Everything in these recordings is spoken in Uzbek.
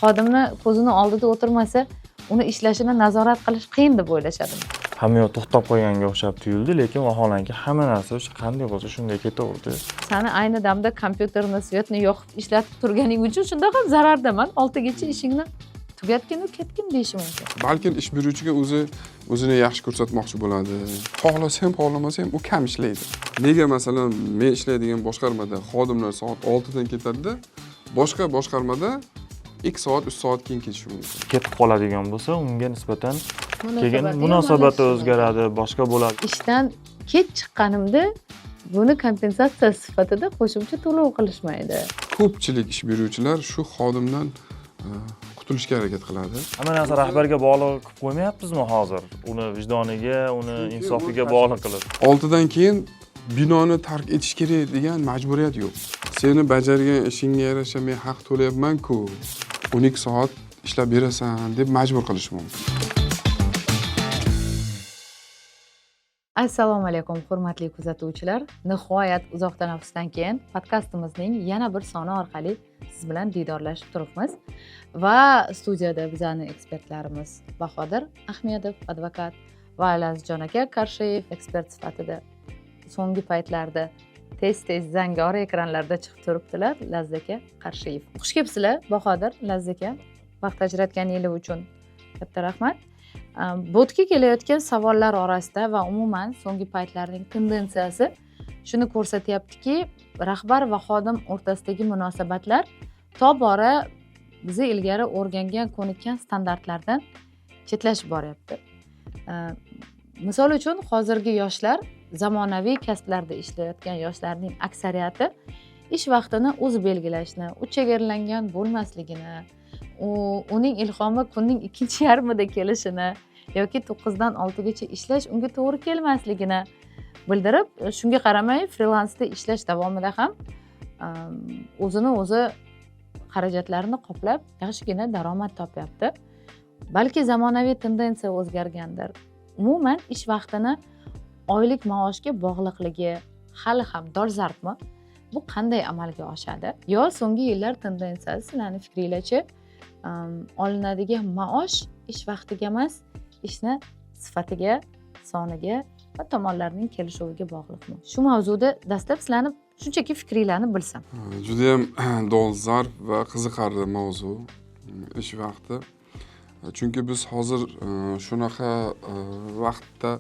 xodimni ko'zini oldida o'tirmasa, uni ishlashini nazorat qilish qiyin deb o'ylashadi. Hamma yoq to'xtab qolganga o'xshab tuyuldi, lekin vaholanki hamma narsa o'sha qanday bo'lsa shunday ketaverdi. Sani ayni damda kompyuterni, svetni yoqib ishlatib turganing uchun shunda ham zarardaman. 6gacha ishingni tugatgin va ketgin deyish mumkin. Balkim ish beruvchiga o'zini yaxshi ko'rsatmoqchi bo'ladi. Xohlasa ham, xohlamasa ham u kam ishlaydi. Nega masalan men ishlaydigan boshqarmada xodimlar soat 6 dan ketadi-da, boshqa boshqarmada 2 soat, 3 soat keyin ketishi mumkin. Ketib qoladigan bo'lsa, unga nisbatan keyin munosabati o'zgaradi, boshqa bo'ladi. Ishdan kech chiqqanimda buni kompensatsiya sifatida qo'shimcha to'lov qilishmaydi. Ko'pchilik ish beruvchilar shu xodimdan qutulishga harakat qiladi. Hamma narsa rahbarga bog'liq qilib qo'ymayapmizmi hozir? Uni vijdoniga, uni insofiga bog'liq qilib. 6 dan keyin binoni tark etish kerak degan majburiyat yo'q. Seni bajargan ishingga yarasha men haq to'layapman-ku. 12 soat ishlab berasan deb majbur qilish mumkin. Assalomu alaykum, hurmatli kuzatuvchilar. Nihoyat uzoq tanaffusdan keyin podkastimizning yana bir soni orqali siz bilan diydorlashib turibmiz va studiyada bizning ekspertlarimiz Bahodir Ahmedov, advokat, va Lazizjon aka Qarshiyev ekspert sifatida so'nggi paytlarda tez zangori ekranlarda chiqib turibdilar. Laziz aka Qarshiyev. Xush kelibsizlar Bahodir, Laziz aka. Vaqt ajratganingiz uchun katta rahmat. Bo'tga kelayotgan savollar orasida va umuman so'nggi paytlarning tendensiyasi shuni ko'rsatyaptiki, rahbar va xodim o'rtasidagi munosabatlar tobora bizni ilgari o'rgangan, ko'nikkan standartlardan chetlashib boryapti. Misol uchun hozirgi yoshlar, zamonaviy kasblarda ishlayotgan yoshlarning aksariyati ish vaqtini o'zi belgilashni, u chegaralangan bo'lmasligini, uning ilhomi kunning ikkinchi yarmida kelishini yoki 9 dan 6 gacha ishlash unga to'g'ri kelmasligini bildirib, shunga qaramay frilansda ishlash davomida ham o'zini o'zi xarajatlarini qoplab yaxshigina daromad topyapti. Balki zamonaviy tendensiya o'zgargandir. Umuman ish vaqtini oylik maoshga bog'liqligi hali ham dolzarbmi? Bu qanday amalga oshadi? Yo so'nggi yillar tendensiyasi sizlarning fikringizcha olinadigan maosh ish vaqtiga emas, ishni sifatiga, soniga va tomonlarning kelishuviga bog'liqmi? Shu mavzuda dastlab sizlarning shunchaki fikringlarni bilsam. Juda ham dolzarb va qiziqarli mavzu ish vaqti. Chunki biz hozir shunaqa vaqtda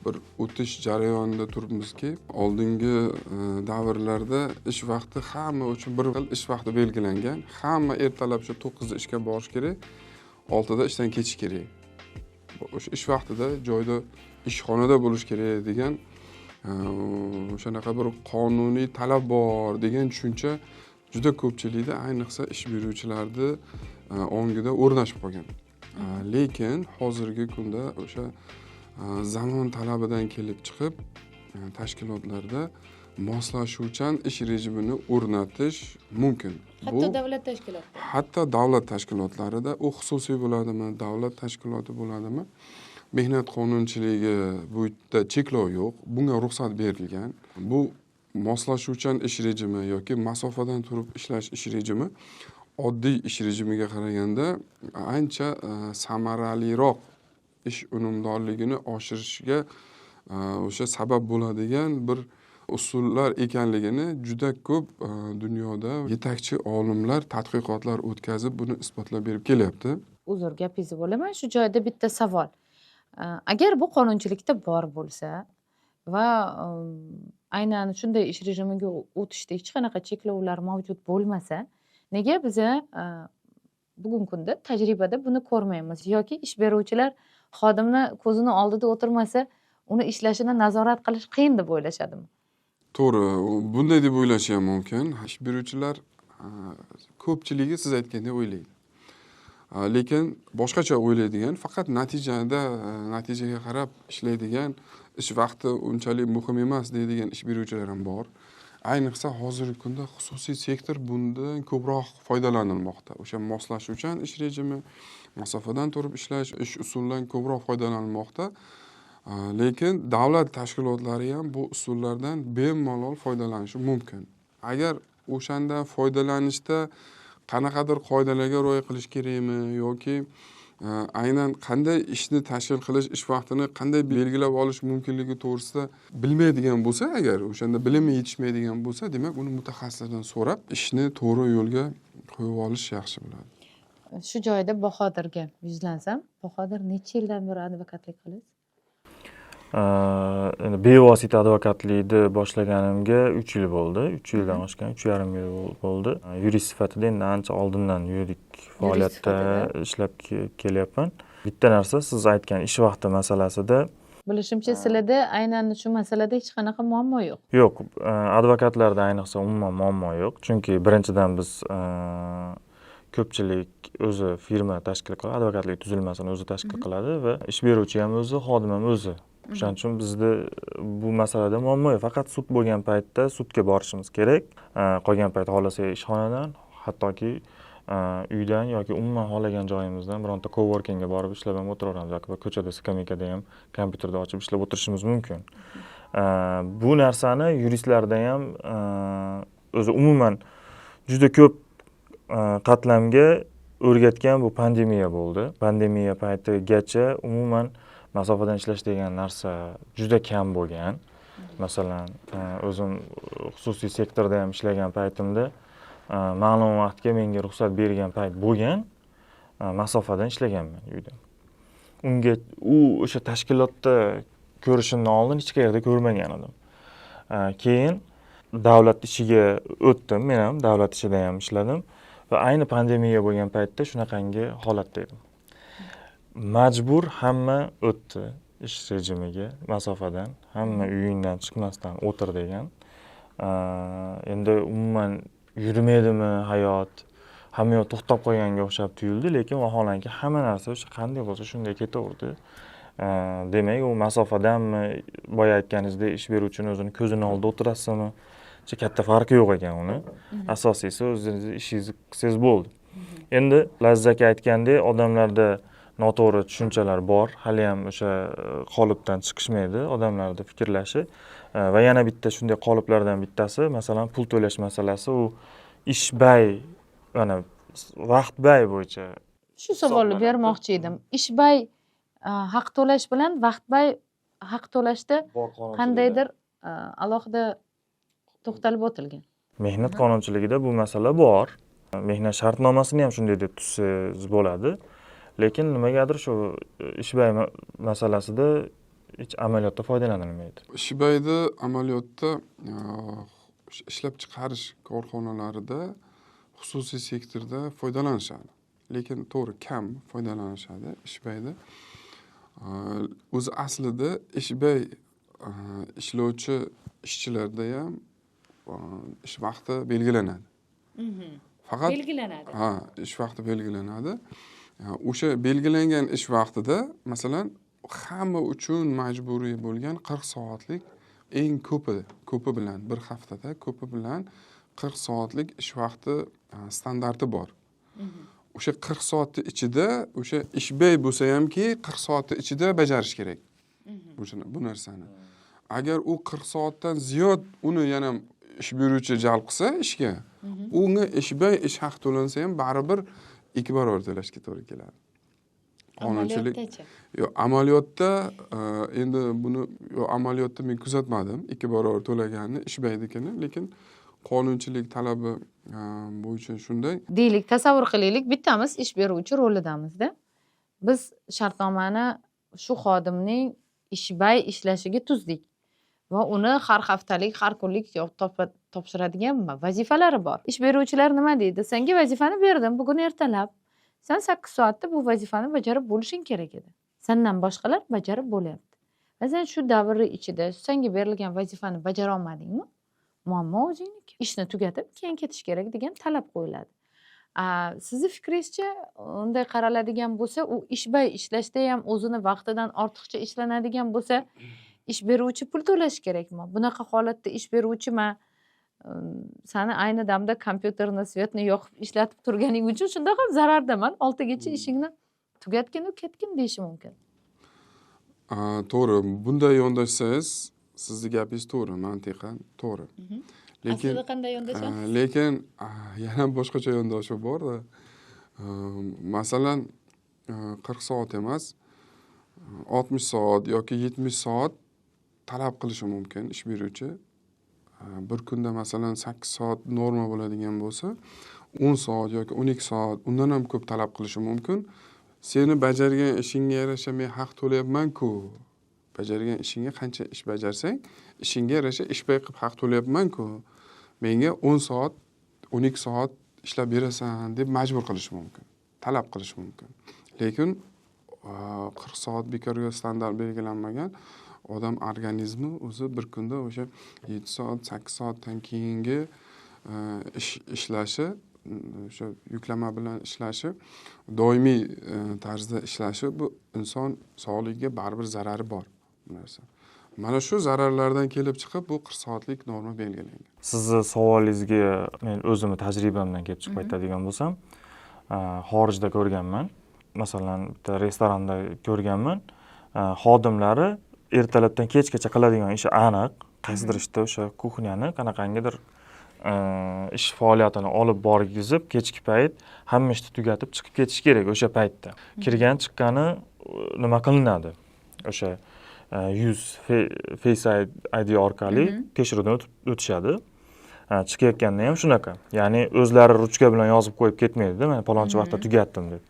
bir o'tish jarayonida turibmizki, oldingi davrlarda ish vaqti hamma uchun bir xil ish vaqti belgilangan. Hamma ertalab shu 9 da ishga borish kerak, 6 da ishdan ketish kerak. O'sha ish vaqtida joyda ishxonada bo'lish kerak degan o'shanaqa bir qonuniy talab bor degan tushuncha juda ko'pchilikda, ayniqsa ish beruvchilarning ongida o'rnashib qolgan. Lekin hozirgi kunda o'sha zamon talabidan kelib chiqib tashkilotlarda moslashuvchan ish rejimini o'rnatish mumkin. Hatto davlat tashkilotlari. Hatto davlat tashkilotlarida u xususiy bo'ladimi, davlat tashkiloti bo'ladimi? Mehnat qonunchiligi bu yerda cheklov yo'q, bunga ruxsat berilgan. Bu moslashuvchan ish rejimi yoki masofadan turib ishlash ish rejimi oddiy ish rejimiga qaraganda ancha samaraliroq ish unumdorligini oshirishga o'sha sabab bo'ladigan bir usullar ekanligini juda ko'p dunyoda yetakchi olimlar tadqiqotlar o'tkazib buni isbotlab berib kelyapti. Uzr, gapingizni bo'laman. Shu joyda bitta savol. Agar bu qonunchilikda bor bo'lsa va aynan shunday ish rejimiga o'tishda hech qanaqa cheklovlar mavjud bo'lmasa, nega biz bugungi kunda tajribada buni ko'rmaymiz yoki ish beruvchilar xodimni ko'zini oldida o'tirmasa, uni ishlashini nazorat qilish qiyin deb o'ylashadimi? To'g'ri, bunday deb o'ylashi ham mumkin. Ish beruvchilar ko'pchiligi siz aytgandek o'ylaydi. Lekin boshqacha o'ylaydigan, faqat natijaga qarab ishlaydigan, ish vaqti unchalik muhim emas deydigan ish beruvchilar ham bor. Ayniqsa hozirgi kunda xususiy sektor bundan ko'proq foydalanilmoqda. O'sha moslashuvchan ish rejimi, masofadan turib ishlash ish usulidan ko'proq foydalanilmoqda. Lekin davlat tashkilotlari ham bu usullardan bemalol foydalanishi mumkin. Agar o'shandan foydalanishda qanaqadir qoidalarga rioya qilish kerakmi yoki aynan qanday ishni tashkil qilish, ish vaqtini qanday belgilab olish mumkinligi to'g'risida bilmaydigan bo'lsa, agar o'shanda bilimi yetishmaydigan bo'lsa, demak uni mutaxassislardan so'rab ishni to'g'ri yo'lga qo'yib olish yaxshi bo'ladi. Shu joyda Bahodirga yuzlansam, Bahodir necha yildan beri advokatlik qilasiz? Endi bevosita advokatlikni boshlaganimga 3 yil bo'ldi. 3 yildan oshgan, 3,5 yil bo'ldi. Yurist sifatida endi ancha oldindan yuridik faoliyatda ishlab kelyapman. Bitta narsa, siz aytgan ish vaqti masalasida Bilishimcha, sizlarda aynan shu masalada hech qanaqa muammo yo'q. yo'q, advokatlarda ayniqsa umuman muammo yo'q. Chunki birinchidan biz ko'pchilik o'zi firma tashkil qiladi, advokatlik tuzilmasini o'zi tashkil qiladi va ish beruvchi ham o'zi, xodim ham o'zi. O'shaning uchun bizda bu masalada muammo yo'q. Faqat sud bo'lgan paytda sudga borishimiz kerak. Qolgan payt xohlasak ishxonadan, hattoki uydan yoki umuman xohlagan joyimizdan bironta coworkingga borib ishlab ham o'tiraveramiz yoki ko'chada skameykada ham kompyuterda ochib ishlab o'tirishimiz mumkin. Bu narsani yuristlarda ham o'zi umuman juda ko'p qatlamga o'rgatgan bu pandemiya bo'ldi. Pandemiya paytigacha umuman masofadan ishlash degan narsa juda kam bo'lgan. Masalan, o'zim xususiy sektorda ham ishlagan paytimda ma'lum vaqtga menga ruxsat bergan payt bo'lgan, masofadan ishlaganman uydan. O'sha tashkilotda ko'rishimdan oldin hech qayerda ko'rmagan edim. Keyin davlat ishiga o'tdim, men ham davlat ishida ham ishladim va ayni pandemiya bo'lgan paytda shunaqangi holatda edim. Majbur hamma o'tdi ish rejimiga, masofadan, hamma uyingdan chiqmasdan o'tir degan. Endi umuman yurmaydimi hayot, hamma yoq to'xtab qolganga o'xshab tuyuldi, lekin vaholanki hamma narsa o'sha qanday bo'lsa shunday ketaverdi. Demak, u masofadanmi, boya aytganingizdek ish beruvchini o'zini ko'zini oldida o'tirasizmi, katta farqi yo'q ekan uni. Asosiysi o'zingizni ishingizni qilsangiz bo'ldi. Endi Lazzaka aytgandek, odamlarda noto'g'ri tushunchalar bor, hali ham o'sha qolipdan chiqishmaydi odamlarda fikrlashi. Va yana bitta shunday qoliplardan bittasi, masalan, pul to'lash masalasi, u ishbay, mana vaqtbay bo'yicha. Shu savolni bermoqchi edim. Ishbay haq to'lash bilan vaqtbay haq to'lashda qandaydir alohida to'xtalib o'tilgan. Mehnat qonunchiligida bu masala bor. Mehnat shartnomasini ham shunday deb tuzsangiz bo'ladi. Lekin nimagadir shu ishbay masalasida hech amaliyotda foydalanilmaydi. Ishbayda amaliyotda ishlab chiqarish korxonalarida xususiy sektorda foydalanishadi. Lekin to'g'ri kam foydalanishadi ishbayda. O'zi aslida ishbay ishlovchi ishchilarda ham ish vaqti belgilanadi. Faqat belgilanadi. Ish vaqti belgilanadi. O'sha belgilangan ish vaqtida, masalan, hamma uchun majburiy bo'lgan 40 soatlik eng ko'pi bilan bir haftada ko'pi bilan 40 soatlik ish vaqti standarti bor. O'sha 40 soatning ichida o'sha ishbay bo'lsa hamki 40 soatning ichida bajarish kerak. Bu narsani. Agar u 40 soatdan ziyod uni yana ish beruvchi jalb qilsa ishga, unga ishbay ish haqi to'lansa ham baribir 2 barobar to'lashga to'g'ri keladi. Qonunchilik amaliyotda endi buni amaliyotda men kuzatmadim 2 barobar to'laganini ishbaynikini, lekin qonunchilik talabi bo'yicha shunday. Deylik, tasavvur qilaylik, bittamiz ish beruvchi rolidamizda. Biz shartnomani shu xodimning ishbay ishlashiga tuzdik va uni har haftalik, har kunlik topshiradigan vazifalari bor. Ish beruvchilar nima deydi? Senga vazifani berdim, bugun ertalab. Sen 8 soatda bu vazifani bajarib bo'lishing kerak edi. Sendan boshqalar bajarib bo'lyapti. Va sen shu davr ichida senga berilgan vazifani bajara olmadingmi? Muammo o'zingniki. Ishni tugatib, keyin ketish kerak degan talab qo'yiladi. Sizni fikringizcha, unday qaraladigan bo'lsa, u ishbay ishlashda ham o'zini vaqtidan ortiqcha ishlanadigan bo'lsa, ish beruvchi pul to'lash kerakmi? Bunaqa holatda ish beruvchimi? Sani ayni damda kompyuterni, svetni yoqib ishlatib turganing uchun shundoq ham zarardaman. 6gacha ishingni tugatgin va ketgin deyishi mumkin. To'g'ri, bunday yondashsangiz, sizning gapingiz to'g'ri, mantiqan to'g'ri. aslida qanday yondashamiz? lekin yana boshqacha yondashuv borda. Masalan, 40 soat emas, 60 soat yoki 70 soat talab qilishi mumkin ish beruvchi. Bir kunda masalan 8 soat norma bo'ladigan bo'lsa, 10 soat yoki 12 soat undan ham ko'p talab qilishi mumkin. Seni bajargan ishingga yarasha men haq to'layapman-ku. Bajargan ishingga qancha ish bajarsang, ishingga yarasha ish qilib haq to'layapman-ku. Menga 10 soat, 12 soat ishlab berasan deb majbur qilish mumkin, talab qilish mumkin. Lekin 40 soat bekorga standart belgilanmagan, odam organizmi o'zi bir kunda o'sha 7 soat, 8 soatdan keyingi ishlashi, o'sha yuklama bilan ishlashi, doimiy tarzda ishlashi bu inson sog'ligiga baribir zarari bor bu narsa. Mana shu zararlardan kelib chiqib bu 40 soatlik norma belgilangan. Sizni savolingizga men o'zimni tajribamdan kelib chiqib aytadigan bo'lsam, xorijda ko'rganman. Masalan, bitta restoranda ko'rganman. Xodimlari ertalabdan kechgacha qiladigan ishi aniq. Qaysidir ishda o'sha kuxnyani qanaqangidir ish faoliyatini olib borgizib, kechki payt hamma ishni tugatib chiqib ketish kerak o'sha paytda. Kirgan chiqqani nima qilinadi? O'sha yuz Face ID orqali tekshiruvdan o'tishadi. Chiqayotganda ham shunaqa. Ya'ni o'zlari ruchka bilan yozib qo'yib ketmaydi-da, men palonchi vaqtda tugatdim deb.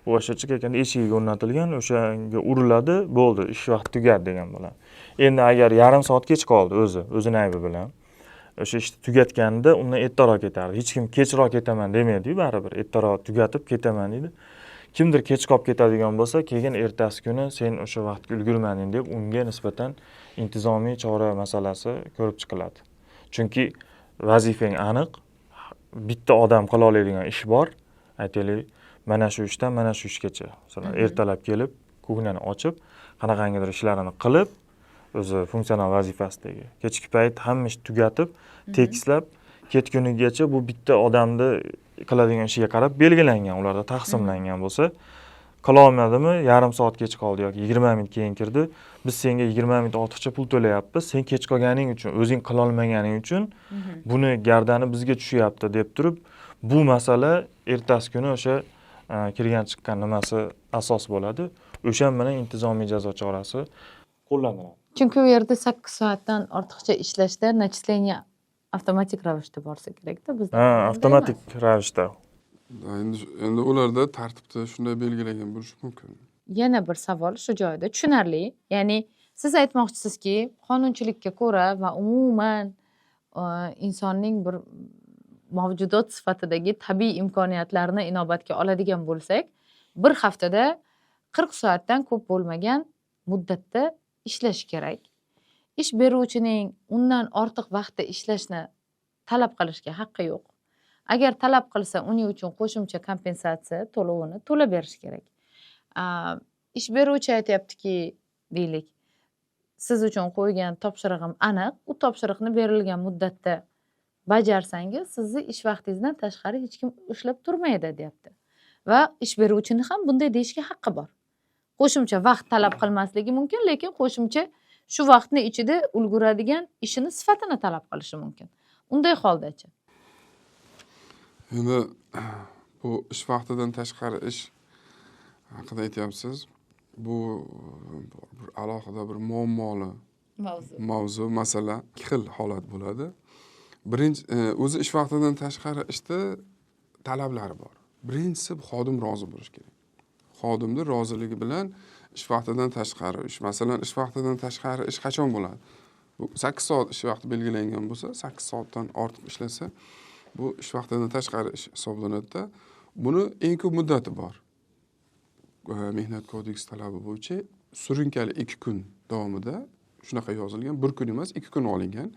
O'sha chiqayotganda eshigiga o'rnatilgan, o'shanga uriladi, bo'ldi, ish vaqti tugadi degan bilan. Endi agar yarim soat kech qoldi o'zini aybi bilan, o'sha ishni tugatganda undan ertaroq ketardi. Hech kim kechroq ketaman demaydi-ku, baribir ertaroq tugatib ketaman deydi. Kimdir kech qolib ketadigan bo'lsa, keyin ertasi kuni sen o'sha vaqtga ulgurmading deb unga nisbatan intizomiy chora masalasi ko'rib chiqiladi. Chunki vazifang aniq, bitta odam qila oladigan ish bor. Aytaylik, mana shu ishdan mana shu ishgacha. Masalan, ertalab kelib, kuxnyani ochib, qanaqangidir ishlarini qilib, o'zi funksional vazifasidagi. Kechki payt hamma ishni tugatib, tekislab ketgunigacha bu bitta odamni qiladigan ishiga qarab belgilangan, ularda taqsimlangan bo'lsa, qila olmadimi, yarim soat kech qoldi yoki 20 minut keyin kirdi, biz senga 20 minut ortiqcha pul to'layapmiz, sen kech qolganing uchun, o'zing qila olmaganing uchun buni gardani bizga tushyapti deb turib, bu masala ertasi kuni o'sha kirgan chiqqan nimasi asos bo'ladi. O'shan bilan intizomiy jazo chorasi qo'llaniladi. Chunki u yerda 8 soatdan ortiqcha ishlashda nachисление avtomatik ravishda borsa kerak-da bizda. Avtomatik ravishda. Endi ularda tartibda shunday belgilangan bo'lishi mumkin. Yana bir savol shu joyda tushunarli. Ya'ni siz aytmoqchisizki, qonunchilikka ko'ra va umuman insonning bir mavjudot sifatidagi tabiiy imkoniyatlarni inobatga oladigan bo'lsak, bir haftada 40 soatdan ko'p bo'lmagan muddatda ishlash kerak. Ish beruvchining undan ortiq vaqtda ishlashni talab qilishga haqqi yo'q. Agar talab qilsa, uning uchun qo'shimcha kompensatsiya to'lovini to'lab berish kerak. Ish beruvchi aytayaptiki, deylik, siz uchun qo'ygan topshirig'im aniq, u topshiriqni berilgan muddatda bajarsangiz, sizni ish vaqtingizdan tashqari hech kim ushlab turmaydi, deyapti. Va ish beruvchini ham bunday deyishga haqqi bor. Qo'shimcha vaqt talab qilmasligi mumkin, lekin qo'shimcha shu vaqtni ichida ulguradigan ishini sifatini talab qilishi mumkin. Unday holdachi? Endi bu ish vaqtidan tashqari ish haqida aytyapsiz. Bu bir alohida bir muammoli mavzu, masala, ikki xil holat bo'ladi. Birinchi, o'zi ish vaqtidan tashqari ishda talablari bor. Birinchisi xodim rozi bo'lishi kerak. Xodimning roziligi bilan ish vaqtidan tashqari ish, masalan, ish vaqtidan tashqari ish qachon bo'ladi? Bu 8 soat ish vaqti belgilangan bo'lsa, 8 soatdan ortiq ishlasa, bu ish vaqtidan tashqari ish hisoblanadi-da. Buni eng ko'p muddati bor. Mehnat kodeksi talabi bo'yicha surunkali 2 kun davomida shunaqa yozilgan, 1 kun emas, 2 kun olingan.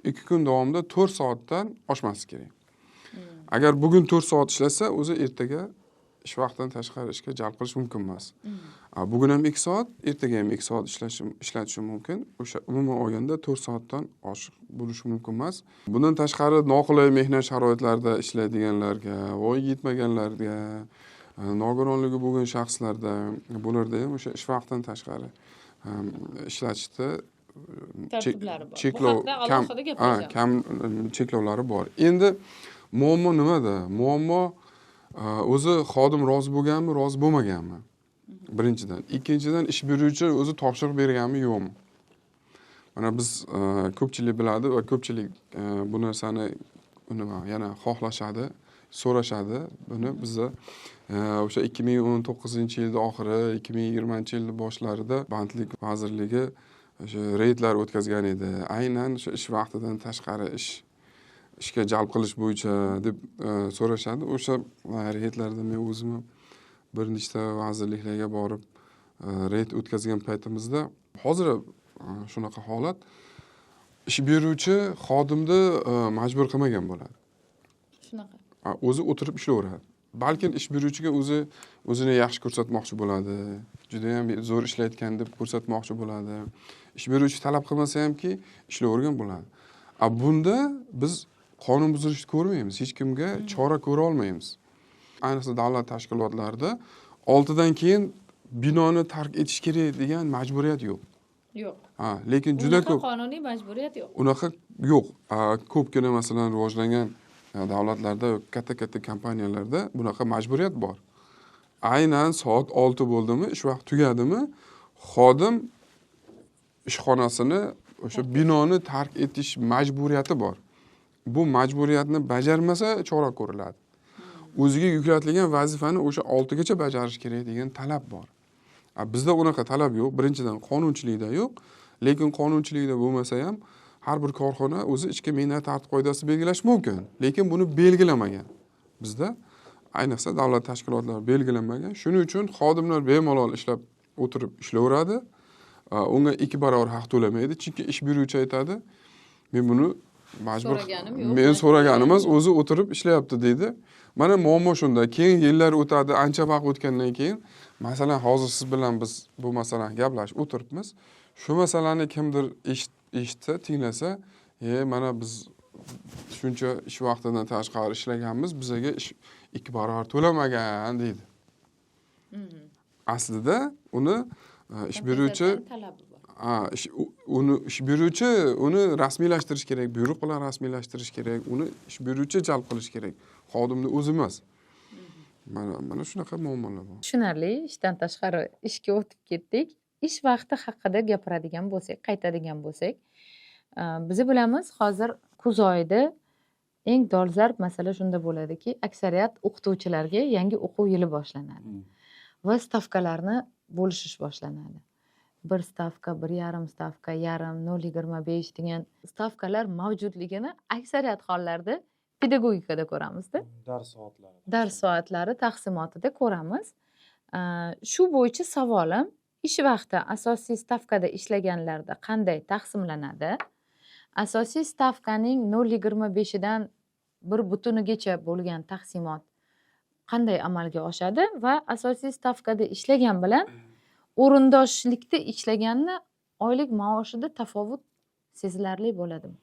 2 kun davomida 4 soatdan oshmasligi kerak. Agar bugun 4 soat ishlasa, o'zi ertaga ish vaqtidan tashqari ishga jalb qilish mumkin emas. Bugun ham 2 soat, ertaga ham 2 soat ishlatishi mumkin. O'sha umuman olganda 4 soatdan oshiq bo'lishi mumkin emas. Bundan tashqari noqulay mehnat sharoitlarida ishlaydiganlarga, voyaga yetmaganlarga, nogironligi bo'lgan shaxslarda, bularda ham o'sha ish vaqtidan tashqari ishlatishda tartiblari bor. Bu cheklov haqda alohida gaplashamiz. kam cheklovlari bor. Endi muammo nimada? Muammo o'zi xodim rozi bo'lganmi, rozi bo'lmaganmi? Birinchidan. Ikkinchidan, ish beruvchi o'zi topshiriq berganmi, yo'qmi? Mana biz ko'pchilik biladi va ko'pchilik bu narsani yana xohlashadi, so'rashadi. Buni biza o'sha 2019-yilda oxiri, 2020-yilda boshlarida Bandlik vazirligi o'sha reydlar o'tkazgan edi. Aynan o'sha ish vaqtidan tashqari ishga jalb qilish bo'yicha deb so'rashadi. O'sha reydlarda men o'zim bir nechta vazirliklarga borib reyd o'tkazgan paytimizda hozir shunaqa holat, ish beruvchi xodimni majbur qilmagan bo'ladi. Shunaqa. O'zi o'tirib ishlayveradi. Balkim ish beruvchiga o'zini yaxshi ko'rsatmoqchi bo'ladi, juda ham zo'r ishlayotgan deb ko'rsatmoqchi bo'ladi. Ish beruvchi talab qilmasa hamki ishlayvergan bo'ladi. Bunda biz qonun buzilishni ko'rmaymiz, hech kimga chora ko'ra olmaymiz. Ayniqsa davlat tashkilotlarida 6dan keyin binoni tark etish kerak degan majburiyat yo'q. Yo'q. Lekin juda ko'p qonuniy majburiyat yo'q. unaqa yo'q. Ko'pgina masalan rivojlangan davlatlarda, katta kompaniyalarda bunaqa majburiyat bor. Aynan soat 6 bo'ldimi, ish vaqti tugadimi, xodim ishxonasini o'sha binoni tark etish majburiyati bor. Bu majburiyatni bajarmasa chora ko'riladi. O'ziga yuklatilgan vazifani o'sha 6 gacha bajarish kerak degan talab bor. Bizda unaqa talab yo'q. Birinchidan qonunchilikda yo'q, lekin qonunchilikda bo'lmasa ham har bir korxona o'zi ichki mehnat tartib-qoidasi belgilash mumkin, lekin buni belgilamagan. Bizda ayniqsa davlat tashkilotlari belgilanmagan. Shuning uchun xodimlar bemalol ishlab o'tirib ishlayveradi. Unga 2 barobar haq to'lamaydi, chunki ish beruvchi aytadi, men buni majbur men so'raganim emas, o'zi o'tirib ishlayapti deydi. Mana muammo shunda. Keyin yillar o'tadi, ancha vaqt o'tgandan keyin, masalan, hozir siz bilan biz bu masalani gaplashib o'tiribmiz. Shu masalani kimdir eshitsa, tinglasa, mana biz shuncha ish vaqtidan tashqari ishlaganmiz, bizaga 2 barobar to'lamagan deydi. Aslida uni ish beruvchi ish beruvchi uni rasmiylashtirish kerak, buyruq bilan rasmiylashtirish kerak, uni ish beruvchi jalb qilish kerak, xodimni o'zi emas. Mana shunaqa muammolar bor. Tushunarli, ishdan tashqari ishga o'tib ketdik. Ish vaqti haqida gapiradigan bo'lsak, qaytadigan bo'lsak, biz bilamiz, hozir kuz oyida eng dolzarb masala shunda bo'ladiki, aksariyat o'qituvchilarga yangi o'quv yili boshlanadi va stavkalarni bo'lishish boshlanadi. 1 stavka, 1,5 stavka, yarim, 0,25 degan stavkalar mavjudligini aksariyat hollarda pedagogikada ko'ramizda. Dars soatlari taqsimotida ko'ramiz. Shu bo'yicha savolim, ish vaqti asosiy stavkada ishlaganlarda qanday taqsimlanadi? Asosiy stavkaning 0,25dan 1/2gacha bo'lgan taqsimot qanday amalga oshadi va asosiy stavkada ishlagan bilan o'rindoshlikda ishlaganni oylik maoshida tafovut sezilarli bo'ladimi?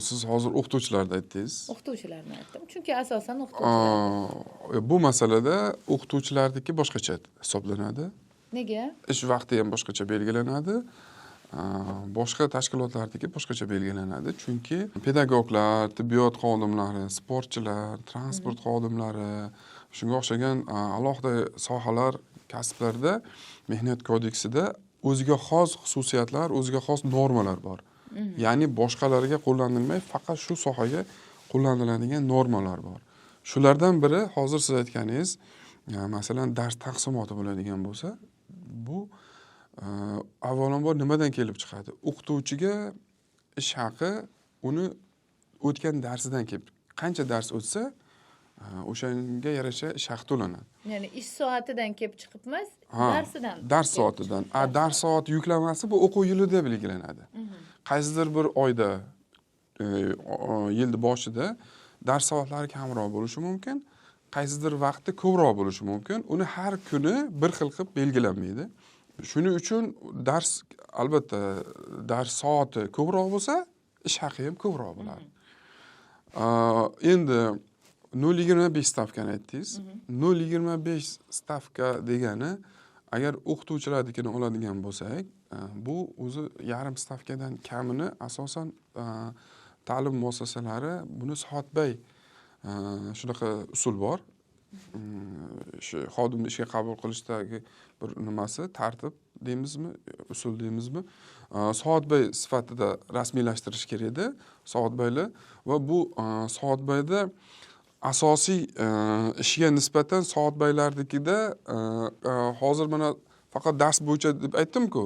Siz hozir o'qituvchilarni aytdingiz. O'qituvchilarni aytdim, chunki asosan o'qituvchilar. Bu masalada o'qituvchilarniki boshqacha hisoblanadi. Nega? Ish vaqti ham boshqacha belgilanadi. Boshqa tashkilotlardagi boshqacha belgilanadi. Chunki pedagoglar, tibbiyot xodimlari, sportchilar, transport xodimlari, shunga o'xshagan alohida sohalar, kasblarda mehnat kodeksida o'ziga xos xususiyatlar, o'ziga xos normalar bor. Ya'ni boshqalarga qo'llanilmay, faqat shu sohaga qo'llaniladigan normalar bor. Shulardan biri hozir siz aytganingiz, masalan, dars taqsimoti bo'ladigan bo'lsa, bu avvalambor nimadan kelib chiqadi? O'qituvchiga ish haqi uni o'tgan darsidan kelib, qancha dars o'tsa, o'shanga yarasha ish haqi to'lanadi. Ya'ni ish soatidan kelib chiqib emas, darsidan. Dars soatidan. Dars soat yuklamasi bu o'quv yilida belgilanadi. Qaysidir bir oyda, yilning boshida dars soatlari kamroq bo'lishi mumkin, qaysidir vaqtda ko'proq bo'lishi mumkin. Uni har kuni bir xil qilib belgilanmaydi. Shuning uchun albatta dars soati ko'proq bo'lsa, ish haqi ham ko'proq bo'ladi. Endi 0,25 stavkani aytdingiz. 0,25 stavka degani agar o'qituvchilarnikini oladigan bo'lsak, bu o'zi yarim stavkadan kamini asosan ta'lim muassasalari buni soatbay shunaqa usul bor. Shu xodimni ishga qabul qilishdagi bir nimasi, tartib deymizmi, usul deymizmi, soatbay sifatida rasmiylashtirish kerak edi soatbaylar va bu soatbayda asosiy ishga nisbatan soatbaylarnikida hozir mana faqat dars bo'yicha deb aytdim-ku.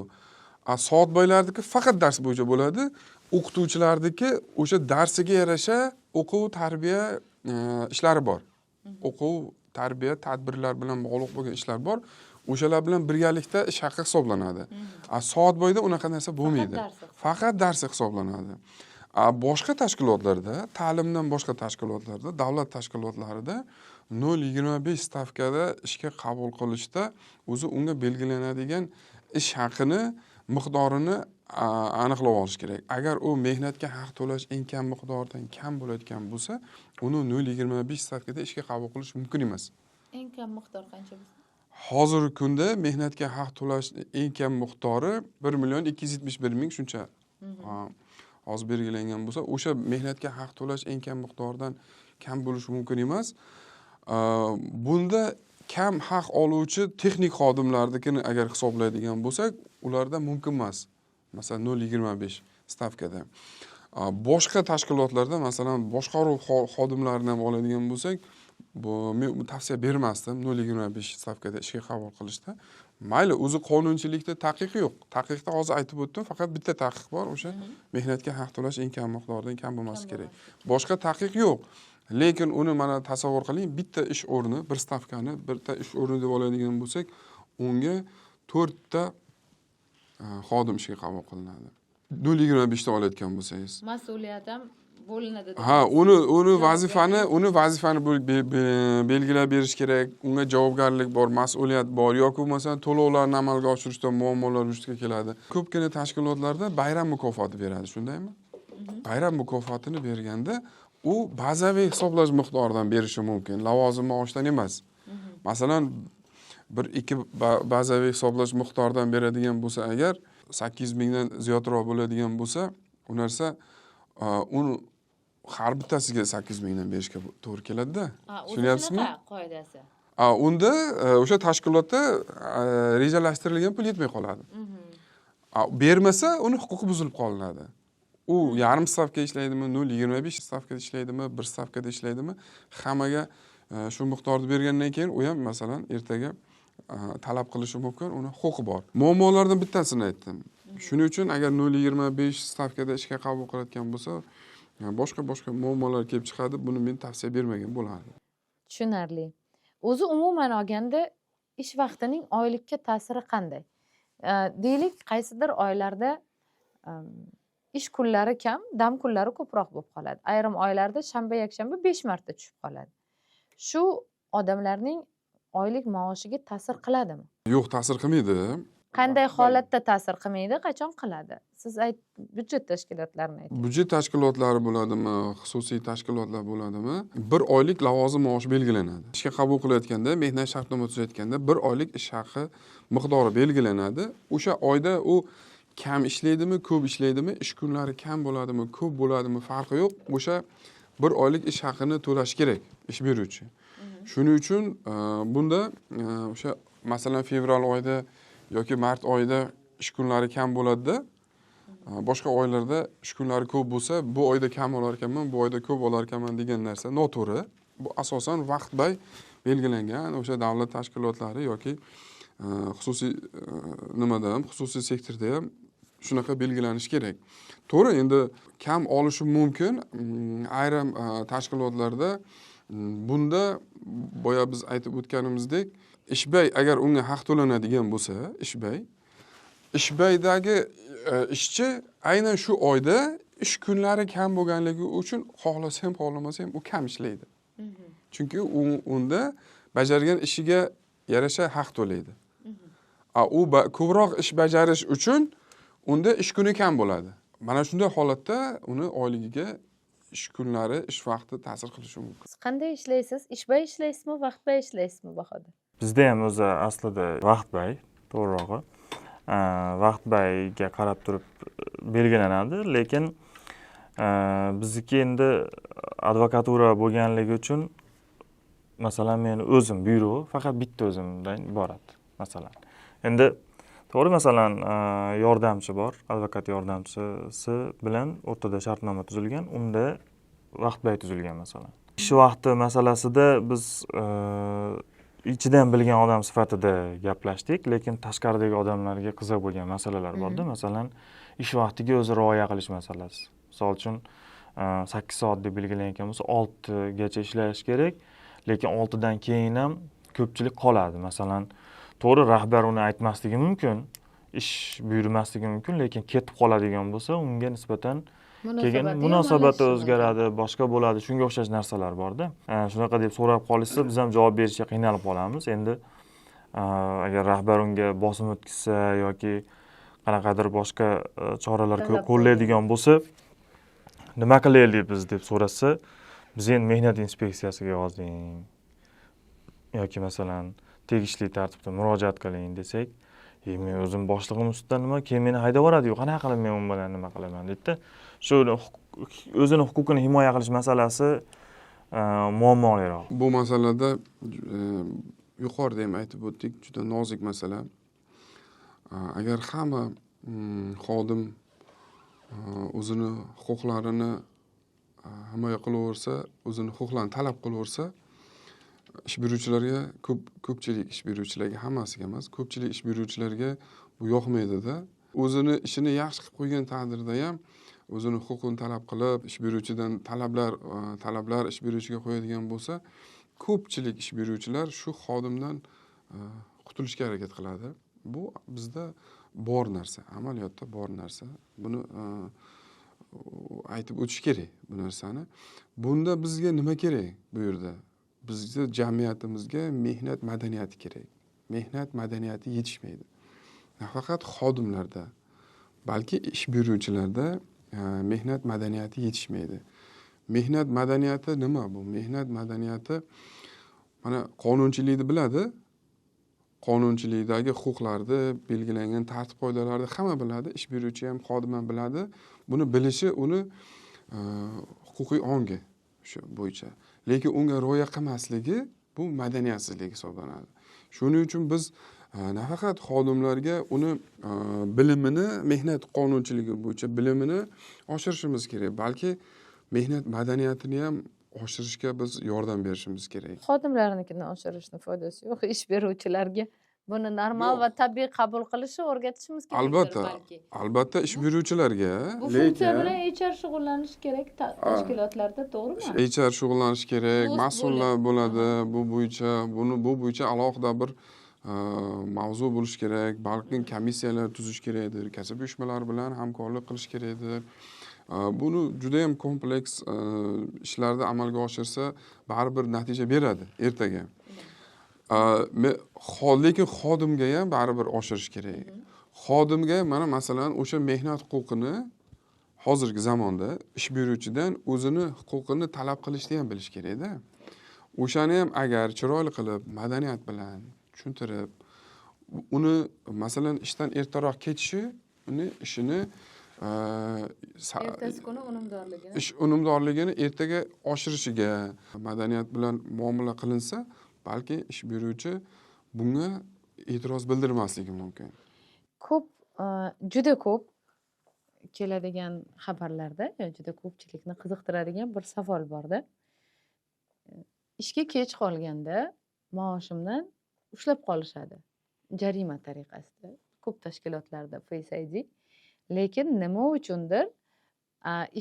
Soatbaylarniki faqat dars bo'yicha bo'ladi. O'qituvchilarniki o'sha darsiga yarasha o'quv tarbiya ishlari bor. O'quv tarbiya tadbirlar bilan bog'liq bo'lgan ishlar bor. O'shalar bilan birgalikda ish haqi hisoblanadi. Soatbayda unaqa narsa bo'lmaydi. Faqat dars hisoblanadi. Boshqa tashkilotlarda, ta'limdan boshqa tashkilotlarda, davlat tashkilotlarida 0,25 stavkada ishga qabul qilishda o'zi unga belgilanadigan ish haqini miqdorini aniqlab olish kerak. Agar u mehnatga haq to'lash eng kam miqdordan kam bo'layotgan bo'lsa, uni 0,25 stavkada ishga qabul qilish mumkin emas. Eng kam miqdor qancha bo'lsa? Hozirgi kunda mehnatga haq to'lash eng kam miqdori 1,271,000 shuncha. Hozir belgilangan bo'lsa, o'sha mehnatga haq to'lash eng kam miqdordan kam bo'lishi mumkin emas. Bunda kam haq oluvchi texnik xodimlarnikini agar hisoblaydigan bo'lsak, ularda mumkin emas. Masalan 0,25 stavkada. Boshqa tashkilotlarda, masalan, boshqaruv xodimlarini ham oladigan bo'lsak, men tavsiya bermasdim 0,25 stavkada ishga qabul qilishda. Mayli, o'zi qonunchilikda taqiq yo'q. Taqiqda hozir aytib o'tdim, faqat bitta taqiq bor, o'sha mehnatga haq to'lash eng kam miqdordan kam bo'lmasi kerak. Boshqa taqiq yo'q. Lekin uni mana tasavvur qiling, bitta ish o'rni, bir stavkani bitta ish o'rni deb oladigan bo'lsak, unga 4 ta xodim ishga qabul qilinadi. 0,25 ta olayotgan bo'lsangiz. Mas'uliyat ham bo'linadi. Uni vazifani belgilab berish kerak, unga javobgarlik bor, mas'uliyat bor yoki masalan to'lovlarni amalga oshirishda muammolar vujudga keladi. Ko'pgina tashkilotlarda bayram mukofoti beradi, shundaymi? Bayram mukofotini berganda u bazaviy hisoblash miqdoridan berishi mumkin, lavozim maoshidan emas. Masalan, 1-2 bazaviy hisoblash miqdoridan beradigan bo'lsa agar 8,000 dan ziyodroq bo'ladigan bo'lsa, u narsa uni har bittasiga 8,000 dan berishga to'g'ri keladi-da. Tushunyapsizmi? Qoidasi. Unda o'sha tashkilotda rejalashtirilgan pul yetmay qoladi. Bermasa, uni huquqi buzilib qolinadi. U yarim stavka ishlaydimi, 0,25 stavkada ishlaydimi, 1 stavkada ishlaydimi, hammaga shu miqdorni bergandan keyin u ham masalan ertaga talab qilishi mumkin, uni huquqi bor. Muammolardan bittasini aytdim. Shuning uchun agar 0,25 stavkada ishga qabul qilayotgan bo'lsa, boshqa muammolar kelib chiqadi, buni men tavsiya bermagan bo'lardim. Tushunarli. O'zi umuman olganda ish vaqtining oylikka ta'siri qanday? Deylik, qaysidir oylarda ish kunlari kam, dam kunlari ko'proq bo'lib qoladi. Ayrim oylarda shanba, yakshanba 5 marta tushib qoladi. Shu odamlarning oylik maoshiga ta'sir qiladimi? Yo'q, ta'sir qilmaydi. Qanday holatda ta'sir qilmaydi, qachon qiladi? Siz byudjet tashkilotlarini ayting. Byudjet tashkilotlari bo'ladimi, xususiy tashkilotlar bo'ladimi? 1 oylik lavozim maoshi belgilanadi. Ishga qabul qilayotganda, mehnat shartnoma tuzayotganda 1 oylik ish haqi miqdori belgilanadi. O'sha oyda u kam ishlaydimi, ko'p ishlaydimi, ish kunlari kam bo'ladimi, ko'p bo'ladimi, farqi yo'q. O'sha 1 oylik ish haqini to'lash kerak ish beruvchi. Shuning uchun bunda o'sha masalan fevral oyida yoki mart oyida ish kunlari kam bo'ladi-da. Boshqa oylarda ish kunlari ko'p bo'lsa, bu oyda kam olar ekanman, bu oyda ko'p olar ekanman degan narsa noto'g'ri. Bu asosan vaqtbay belgilangan o'sha davlat tashkilotlari yoki xususiy nimada ham, xususiy sektorda ham shunaqa belgilanishi kerak. To'g'ri, endi kam olishi mumkin. Ayrim tashkilotlarda bunda boya biz aytib o'tganimizdek, ishbay agar unga haq to'lanadigan bo'lsa, ishbaydagi ishchi aynan shu oyda ish kunlari kam bo'lganligi uchun xohlasa ham, xohlamasa ham u kam ishlaydi. Chunki unda bajargan ishiga yarasha haq to'laydi. U ko'proq ish bajarish uchun unda ish kuni kam bo'ladi. Mana shunday holatda uni oyligiga ish kunlari, ish vaqti ta'sir qilishi mumkin. Siz qanday ishlaysiz? Ishbay ishlaysizmi, vaqtbay ishlaysizmi Bahodir? Bizda ham o'zi aslida vaqtbay. to'g'rirog'i. Vaqt bayiga qarab turib belgilanadi, lekin bizniki endi advokatura bo'lganligi uchun masalan men o'zim byuro faqat bitta o'zimdan iborat masalan. Endi to'g'ri, masalan yordamchi bor, advokat yordamchisi bilan o'rtada shartnoma tuzilgan, unda vaqt bayi tuzilgan masalan. Ish vaqti masalasida biz ichidan bilgan odam sifatida gaplashdik, lekin tashqaridagi odamlarga qiziq bo'lgan masalalar borda. Masalan, ish vaqtiga o'zi rioya qilish masalasi. Misol uchun 8 soat deb belgilangan bo'lsa 6 gacha ishlash kerak, lekin 6 dan keyin ham ko'pchilik qoladi. Masalan, to'g'ri rahbar uni aytmasligi mumkin, ish buyurmasligi mumkin, lekin ketib qoladigan bo'lsa, unga nisbatan keyin munosabati o'zgaradi, boshqa bo'ladi. Shunga o'xshash narsalar borda. Shunaqa deb so'rab qolishsa, biz ham javob berishga qiynalib qolamiz. Endi agar rahbar unga bosim o'tkazsa yoki qanaqadir boshqa choralar qo'llaydigan bo'lsa, nima qilaylik biz deb so'rasa, biz endi mehnat inspeksiyasiga yozing yoki masalan tegishli tartibda murojaat qiling desak, men o'zim boshlig'im ustidan nima, keyin meni haydab yuboradi-yu, qanaqa qilib men u bilan nima qilaman debdi. Shu o'zini huquqini himoya qilish masalasi muammoliroq. Bu masalada yuqorida ham aytib o'tdik, juda nozik masala. Agar hamma xodim o'zini huquqlarini himoya qilaversa, o'zini huquqlarini talab qilaversa, ish beruvchilarga ko'pchilik ish beruvchilarga, hammasiga emas, ko'pchilik ish beruvchilarga bu yoqmaydi-da. O'zini ishini yaxshi qilib qo'ygan taqdirda ham o'zini huquqini talab qilib, ish beruvchidan talablar ish beruvchiga qo'yadigan bo'lsa, ko'pchilik ish beruvchilar shu xodimdan qutulishga harakat qiladi. Bu bizda bor narsa, amaliyotda bor narsa. Buni aytib o'tish kerak bu narsani. Bunda bizga nima kerak bu yerda? Bizga jamiyatimizga mehnat madaniyati kerak. Mehnat madaniyati yetishmaydi. Nafaqat xodimlarda, balki ish beruvchilarda mehnat madaniyati yetishmaydi. Mehnat madaniyati nima bu? Mehnat madaniyati mana qonunchilikni biladi. Qonunchilikdagi huquqlarni, belgilangan tartib-qoidalarni hamma biladi. Ish beruvchi ham, xodim ham biladi. Buni bilishi uni huquqiy ongi shu bo'yicha. Lekin unga rioya qilmasligi bu madaniyatsizlik hisoblanadi. Shuning uchun biz nafaqat xodimlarga uni bilimini, mehnat qonunchiligi bo'yicha bilimini oshirishimiz kerak, balki mehnat madaniyatini ham oshirishga biz yordam berishimiz kerak. Xodimlarnikini oshirishning foydasi yo'q, ish beruvchilarga buni normal va tabiiy qabul qilishni o'rgatishimiz kerak. Albatta ish beruvchilarga, bu funksiya bilan HR shug'ullanishi kerak tashkilotlarda, to'g'rimi? HR shug'ullanishi kerak, mas'ullar bo'ladi bu bo'yicha. Bu bo'yicha alohida bir mavzu bo'lishi kerak, balki komissiyalar tuzish kerakdir, kasb uyushmalari bilan hamkorlik qilish kerakdir. Buni juda ham kompleks ishlarda amalga oshirsa, baribir natija beradi ertaga. Lekin xodimga ham baribir oshirish kerak. Xodimga mana masalan o'sha mehnat huquqini hozirgi zamonda ish beruvchidan o'zini huquqini talab qilishni ham bilish kerak-da. O'shani ham agar chiroyli qilib, madaniyat bilan tushuntirib, uni masalan ishdan ertaroq ketishi, uni ishini ertasi kuni unumdorligini ertaga oshirishiga madaniyat bilan muomala qilinsa, balki ish beruvchi bunga e'tiroz bildirmasligi mumkin. Juda ko'p keladigan xabarlarda, juda ko'pchilikni qiziqtiradigan bir savol borda. Ishga kech qolganda maoshimdan ushlab qolishadi. Jarima tariqasida. Ko'p tashkilotlarda Face ID. Lekin nima uchundir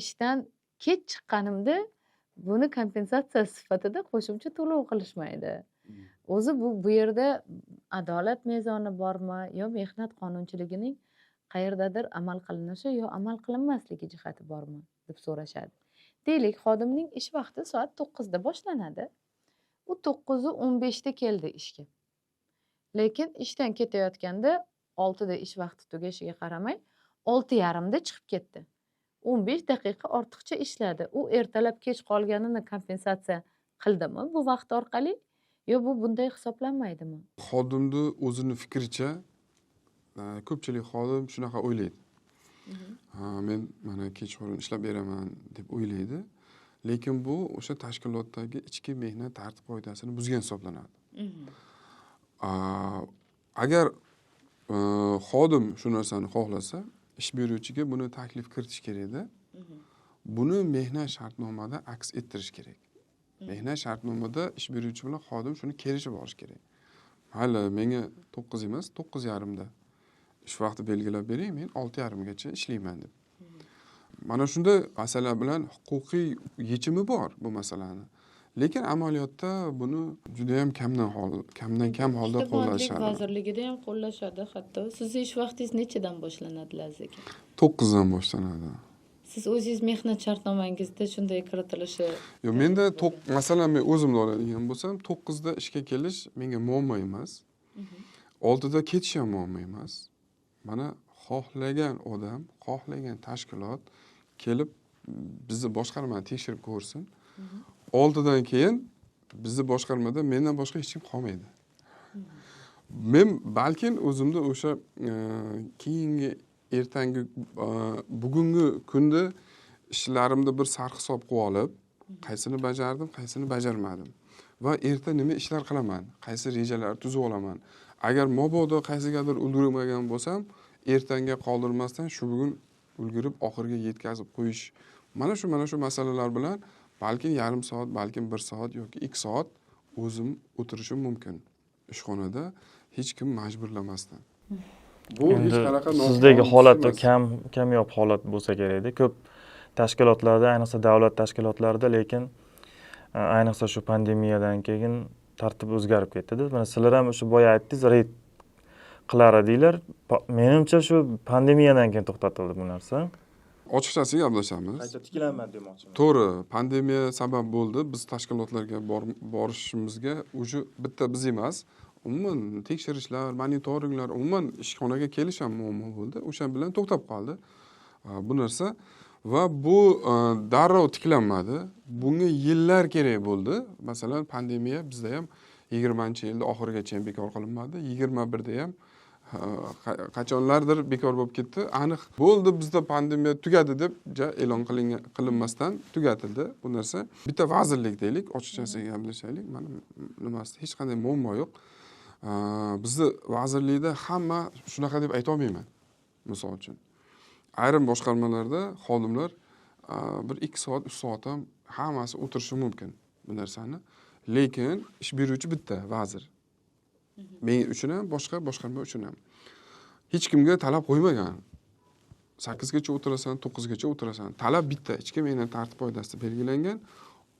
ishdan kech chiqqanimda buni kompensatsiya sifatida qo'shimcha to'lov qilishmaydi. O'zi bu yerda adolat mezoni bormi yo mehnat qonunchiligining qayerdadir amal qilinishi yo amal qilinmasligi jihati bormi deb so'rashadi. Deylik, xodimning ish vaqti soat 9 da boshlanadi. U 9:15 da keldi ishga. Lekin ishdan ketayotganda 6 da ish vaqti tugashiga qaramay 6:30 da chiqib ketdi. 15 daqiqa ortiqcha ishladi. U ertalab kech qolganini kompensatsiya qildimi bu vaqt orqali? Yo bu bunday hisoblanmaydimi? Xodimni o'zini fikricha ko'pchilik xodim shunaqa o'ylaydi. Men mana kechqurun ishlab beraman deb o'ylaydi. Lekin bu o'sha tashkilotdagi ichki mehnat tartib qoidasini buzgan hisoblanadi. Agar xodim shu narsani xohlasa, ish beruvchiga buni taklif kiritish kerak-da. Buni mehnat shartnomada aks ettirish kerak. Mehnat shartnomada ish beruvchi bilan xodim shuni kelishib olish kerak. Mayli, menga 9 emas, 9:30 da ish vaqti belgilab bering, men 6:30 gacha ishlayman deb. Mana shunday masala bilan huquqiy yechimi bor bu masalani. Lekin amaliyotda buni juda ham kamdan kam holda qo'llashadi. Vazirligida ham qo'llashadi hatto. Sizning ish vaqtingiz nechadan boshlanadi Laziz aka? 9 dan boshlanadi. Siz o'zingiz mehnat shartnomangizda shunday kiritilishi. Yo'q, menda masalan men o'zimni oladigan bo'lsam, 9 da ishga kelish menga muammo emas. 6 da ketish ham muammo emas. Mana xohlagan odam, xohlagan tashkilot kelib bizni boshqarmani tekshirib ko'rsin. 6 dan keyin bizni boshqarmada mendan boshqa hech kim qolmaydi. Men balkim o'zimda o'sha keyingi ertangi bugungi kunda ishlarimda bir sarhisob qilib olib, qaysini bajardim, qaysini bajarmadim va erta nima ishlar qilaman, qaysi rejalar tuzib olaman. Agar mabodo qaysigadir ulgurmagan bo'lsam, ertanga qoldirmasdan shu bugun ulgurib oxiriga yetkazib qo'yish. Mana shu masalalar bilan balki yarim soat, balki 1 soat yoki 2 soat o'zim o'tirishim mumkin ishxonada, hech kim majburlamasdan. Bu hech qanaqa sizdagi holatda kamyob holat bo'lsa kerak-da. Ko'p tashkilotlarda, ayniqsa davlat tashkilotlarida, lekin ayniqsa shu pandemiyadan keyin tartib o'zgarib ketdi-da. Mana sizlar ham o'sha boya aytdingiz, reyd qilar edinglar. Menimcha shu pandemiyadan keyin to'xtatildi bu narsa. Ochiqchasi gaplashamiz. Qayta tiklanmadi demoqchiman. To'g'ri, pandemiya sabab bo'ldi. Biz tashkilotlarga borishimizga o'sha bitta biz emas, umuman tekshirishlar, monitoringlar, umuman ishxonaga kelish ham muammo bo'ldi. O'sha bilan to'xtab qoldi bu narsa va bu darrov tiklanmadi. Bunga yillar kerak bo'ldi. Masalan, pandemiya bizda ham 20-yilda oxirigacha ham bekor qilinmadi. 21da ham qachonlardir bekor bo'lib ketdi. Aniq bo'ldi, bizda pandemiya tugadi deb e'lon qilinmasdan tugatildi bu narsa. Bitta vazirlik deylik, ochiqchasiga gaplashaylik. Mana nimasida hech qanday muammo yo'q. Bizni vazirlikda hamma shunaqa deb ayta olmayman. Misol uchun, ayrim boshqarmalarda xodimlar 1-2 soat, 3 soat ham hammasi o'tirishi mumkin bu narsani. Lekin ish beruvchi bitta vazir. Men uchun ham, boshqa boshqarma uchun ham. Hech kimga talab qo'ymagan. 8 gacha o'tirasan, 9 gacha o'tirasan. Talab bitta, ichki mehnat tartib qoidasida belgilangan.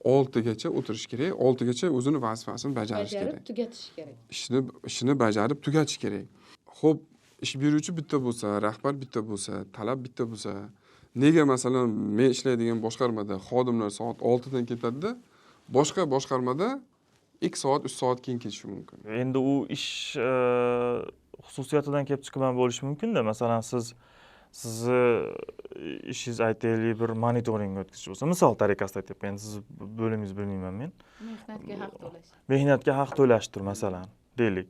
6 gacha o'tirish kerak, 6 gacha o'zini vazifasini bajarish kerak. Bajarib tugatish kerak. Ishini bajarib tugatish kerak. Xo'p, ish beruvchi bitta bo'lsa, rahbar bitta bo'lsa, talab bitta bo'lsa, nega masalan men ishlaydigan boshqarmada xodimlar soat 6 dan ketadi-da, boshqa boshqarmada 2 soat, 3 soat keyin ketishi mumkin. Endi u ish xususiyatidan kelib chiqqan bo'lishi mumkin-da. Masalan, sizni ishingiz aytaylik bir monitoring o'tkazish bo'lsa, misol tariqasida aytyapman. Endi siz bo'limingizni bilmayman men. Mehnatga haq to'lash. Mehnatga haq to'lashdir masalan, deylik.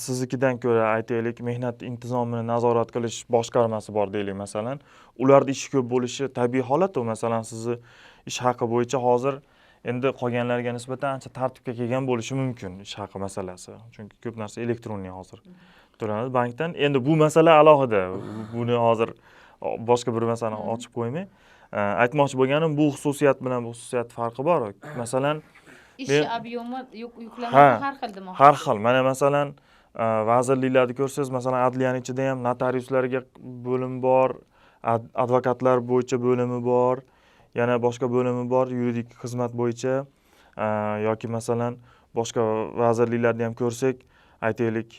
Siznikidan ko'ra aytaylik, mehnat intizomini nazorat qilish boshqarmasi bor deylik masalan. Ularda ish ko'p bo'lishi tabiiy holat u. Masalan, sizni ish haqi bo'yicha hozir endi qolganlarga nisbatan ancha tartibga kelgan bo'lishi mumkin ish haqi masalasi. Chunki ko'p narsa elektronniy hozir to'lanadi bankdan. Endi bu masala alohida. Buni hozir boshqa bir masalani ochib qo'ymay, aytmoqchi bo'lganim, bu xususiyat bilan bu xususiyat farqi bor. Masalan, ish ob'yomi yuklamasi har xil demoqchi. Har xil. Mana masalan, vazirliklarni ko'rsangiz, masalan, adliyaning ichida ham notariuslarga bo'lim bor, advokatlar bo'yicha bo'limi bor, yana boshqa bo'limi bor, yuridik xizmat bo'yicha yoki masalan boshqa vazirliklarni ham ko'rsak, aytaylik,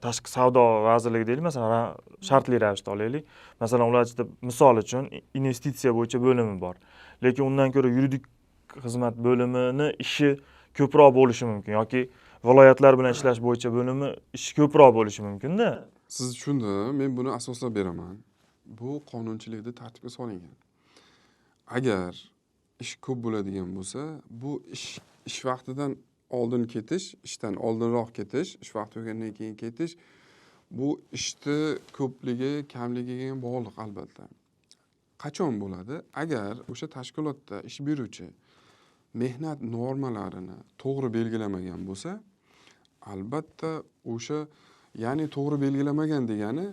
tashqi savdo vazirligi deylik, masalan, shartli ravishda olaylik. Masalan, ular ichida misol uchun investitsiya bo'yicha bo'limi bor. Lekin undan ko'ra yuridik xizmat bo'limini ishi ko'proq bo'lishi mumkin yoki viloyatlar bilan ishlash bo'yicha bo'limi ishi ko'proq bo'lishi mumkin-da. Siz tushundim, men buni asoslab beraman. Bu qonunchilikda tartibga solingan. Agar ish ko'p bo'ladigan bo'lsa, bu ish vaqtidan oldin ketish, ishdan oldinroq ketish, ish vaqti tugagandan keyin ketish, bu ishni ko'pligi kamligiga ham bog'liq albatta. Qachon bo'ladi? Agar o'sha tashkilotda ish beruvchi mehnat normalarini to'g'ri belgilamagan bo'lsa, albatta o'sha, ya'ni to'g'ri belgilamagan degani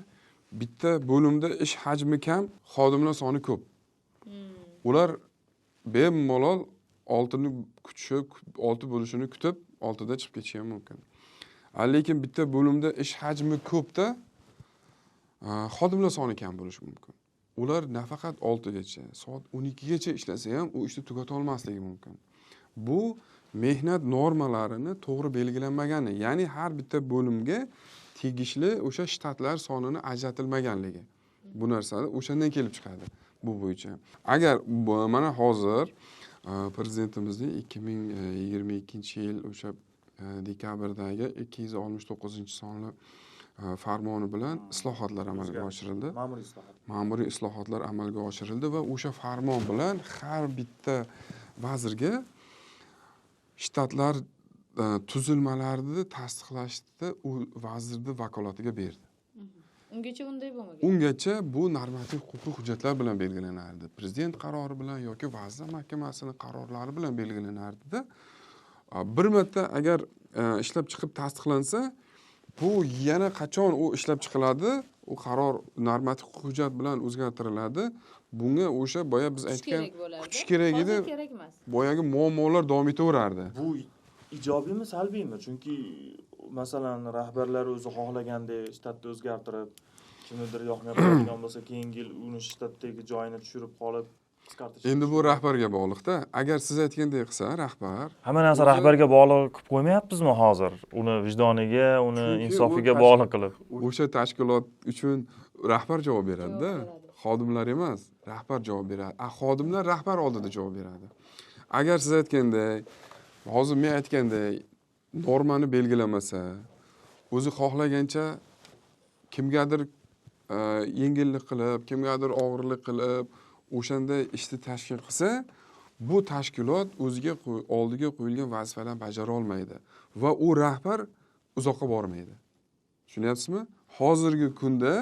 bitta bo'limda ish hajmi kam, xodimlar soni ko'p. Ular bemalol oltini kutishib, olti bo'lishini kutib, oltida chiqib ketishi ham mumkin. Lekin bitta bo'limda ish hajmi ko'pda xodimlar soni kam bo'lishi mumkin. Ular nafaqat 6gacha, soat 12gacha ishlasa ham u ishni tugata olmasligi mumkin. Bu mehnat normalarini to'g'ri belgilanmagani, ya'ni har bitta bo'limga tegishli o'sha shtatlar sonini ajratilmaganligi. Bu narsani o'shandan kelib chiqadi bu bo'yicha. Agar mana hozir prezidentimizning 2022-yil o'sha dekabrdagi 269-sonli farmoni bilan islohotlar amalga oshirildi. Ma'muriy islohotlar amalga oshirildi va o'sha farmon bilan har bitta vazirga shtatlar tuzilmalarni tasdiqlashni u vazirning vakolatiga berdi. Ungacha unday bo'lmagan. Ungacha bu normativ huquqiy hujjatlar bilan belgilanardi. Prezident qarori bilan yoki vazirlar mahkamasining qarorlari bilan belgilanardi-da. Bir marta agar ishlab chiqib tasdiqlansa, bu yana qachon u ishlab chiqiladi, u qaror normativ hujjat bilan o'zgartiriladi. Bunga o'sha boya biz aytgan kutish kerak edi. Kerak emas. Boyagi muammolar davom etaverardi. Bu ijobiymi, salbiymi? Chunki masalan, rahbarlar o'zi xohlagandek shtatni o'zgartirib, kimnidir yoqmayotgan bo'lsa, keyingi yil uni shtatdagi joyini tushirib qolib, qisqartirish. Endi bu rahbarga bog'liq-da. Agar siz aytgandek qilsa, rahbar hamma narsa rahbarga bog'liq qilib qo'ymayapmizmi hozir? Uni vijdoniga, uni insofiga bog'liq qilib. O'sha tashkilot uchun rahbar javob beradi-da. Xodimlar emas, rahbar javob beradi. Xodimlar rahbar oldida javob beradi. Agar siz aytgandek, hozir men aytgandek, normani belgilamasa, o'zi xohlagancha kimgadir yengillik qilib, kimgadir og'irlik qilib, o'shanda ishni tashkil qilsa, bu tashkilot o'ziga oldiga qo'yilgan vazifalarni bajara olmaydi va u rahbar uzoqqa bormaydi. Tushunyapsizmi? Hozirgi kunda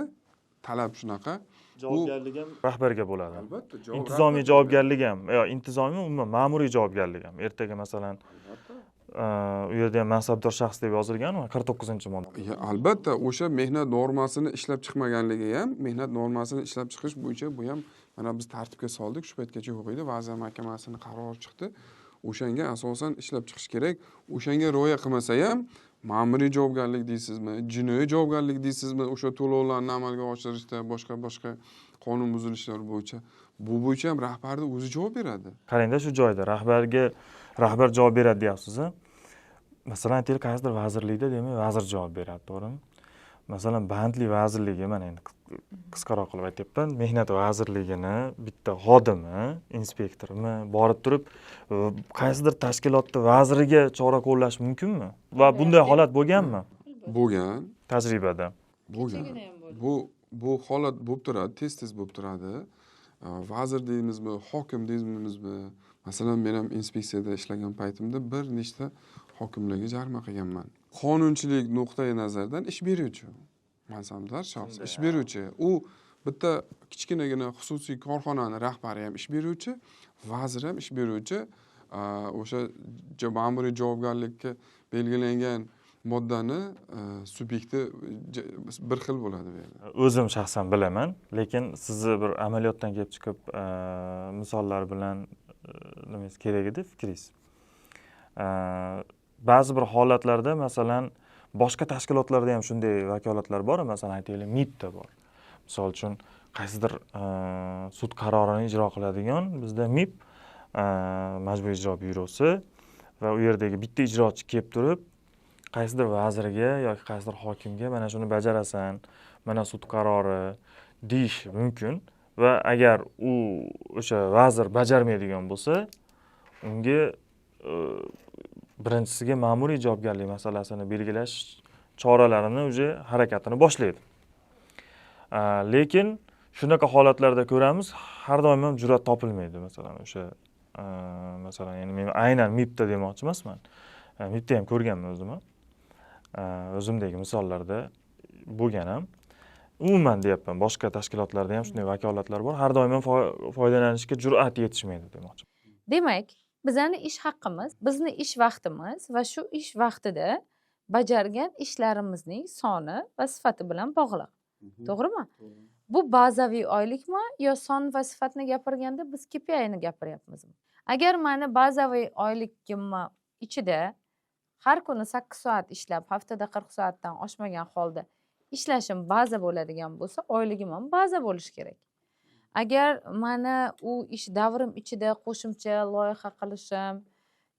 talab shunaqa. Javobgarlik ham rahbarga bo'ladi. Albatta, intizomiy javobgarlik ham, intizomiy umuman ma'muriy javobgarlik ham. Ertaga masalan u yerda ham mansabdor shaxs deb yozilgan-ku 49-modda. Albatta, o'sha mehnat normasini ishlab chiqmaganligi ham, mehnat normasini ishlab chiqish bo'yicha bu ham mana biz tartibga soldik, shu paytgacha yo'q edi. Vazirlar mahkamasining qarori chiqdi. O'shanga asosan ishlab chiqish kerak. O'shanga rioya qilmasa ham ma'muriy javobgarlik deysizmi, jinoiy javobgarlik deysizmi, o'sha to'lovlarni amalga oshirishda, boshqa qonun buzilishlari bo'yicha. Bu bo'yicha ham rahbarning o'zi javob beradi. Qarangda shu joyda rahbar javob beradi deyapsiz. Masalan, aytaylik, qaysidir vazirlikda demak vazir javob beradi, to'g'rimi? Masalan, bandlik vazirligi, mana endi qisqaroq qilib aytyapman, mehnat vazirligini bitta xodimi, inspektormi borib turib, qaysidir tashkilotning vaziriga chora qo'llash mumkinmi? Va bunday holat bo'lganmi? Bo'lgan. Tajribada. Bo'lgan. Bu holat bo'lib turadi, tez bo'lib turadi. Vazir deymizmi, hokim deymizmi? Masalan, men ham inspeksiyada ishlagan paytimda bir nechta hokimlarga jarima qilganman. Qonunchilik nuqtai nazaridan ish beruvchi, mansabdor shaxs, ish beruvchi. U bitta kichkinagina xususiy korxonani rahbari ham ish beruvchi, vazir ham ish beruvchi. O'sha ma'muriy javobgarlikka belgilangan moddani subyekti bir xil bo'ladi bu yerda. O'zim shaxsan bilaman, lekin sizni bir amaliyotdan kelib chiqib misollar bilan nimangiz kerak edi fikringiz. Ba'zi bir holatlarda masalan boshqa tashkilotlarda ham shunday vakolatlar bor, masalan aytaylik MIBda bor. Misol uchun qaysidir sud qarorini ijro qiladigan bizda MIB majburiy ijro byurosi va u yerdagi bitta ijrochi kelib turib qaysidir vazirga yoki qaysidir hokimga mana shuni bajarasan, mana sud qarori deyish mumkin va agar u o'sha vazir bajarmaydigan bo'lsa, unga birinchisiga ma'muriy javobgarlik masalasini belgilash choralarini o'zi harakatini boshlaydi. Lekin shunaqa holatlarda ko'ramiz, har doim ham jur'at topilmaydi. Masalan, o'sha masalan, ya'ni men aynan MIBda demoqchi emasman. MIBda ham ko'rganman o'zim. O'zimdagi misollarda bo'lgan ham. Umuman deyapman, boshqa tashkilotlarda ham shunday vakolatlar bor. Har doim ham foydalanishga jur'at yetishmaydi demoqchi. Demak, bizani ish haqqimiz, bizni ish vaqtimiz va shu ish vaqtida bajargan ishlarimizning soni va sifati bilan bog'liq. To'g'rimi? Bu bazaviy oylikmi yo son va sifatni gapirganda biz KPI'ni gapiryapmizmi? Agar mani bazaviy oyligimni ichida har kuni 8 soat ishlab, haftada 40 soatdan oshmagan holda ishlashim baza bo'ladigan bo'lsa, oyligim ham baza bo'lishi kerak. Agar mana u ish davrim ichida qo'shimcha loyiha qilishim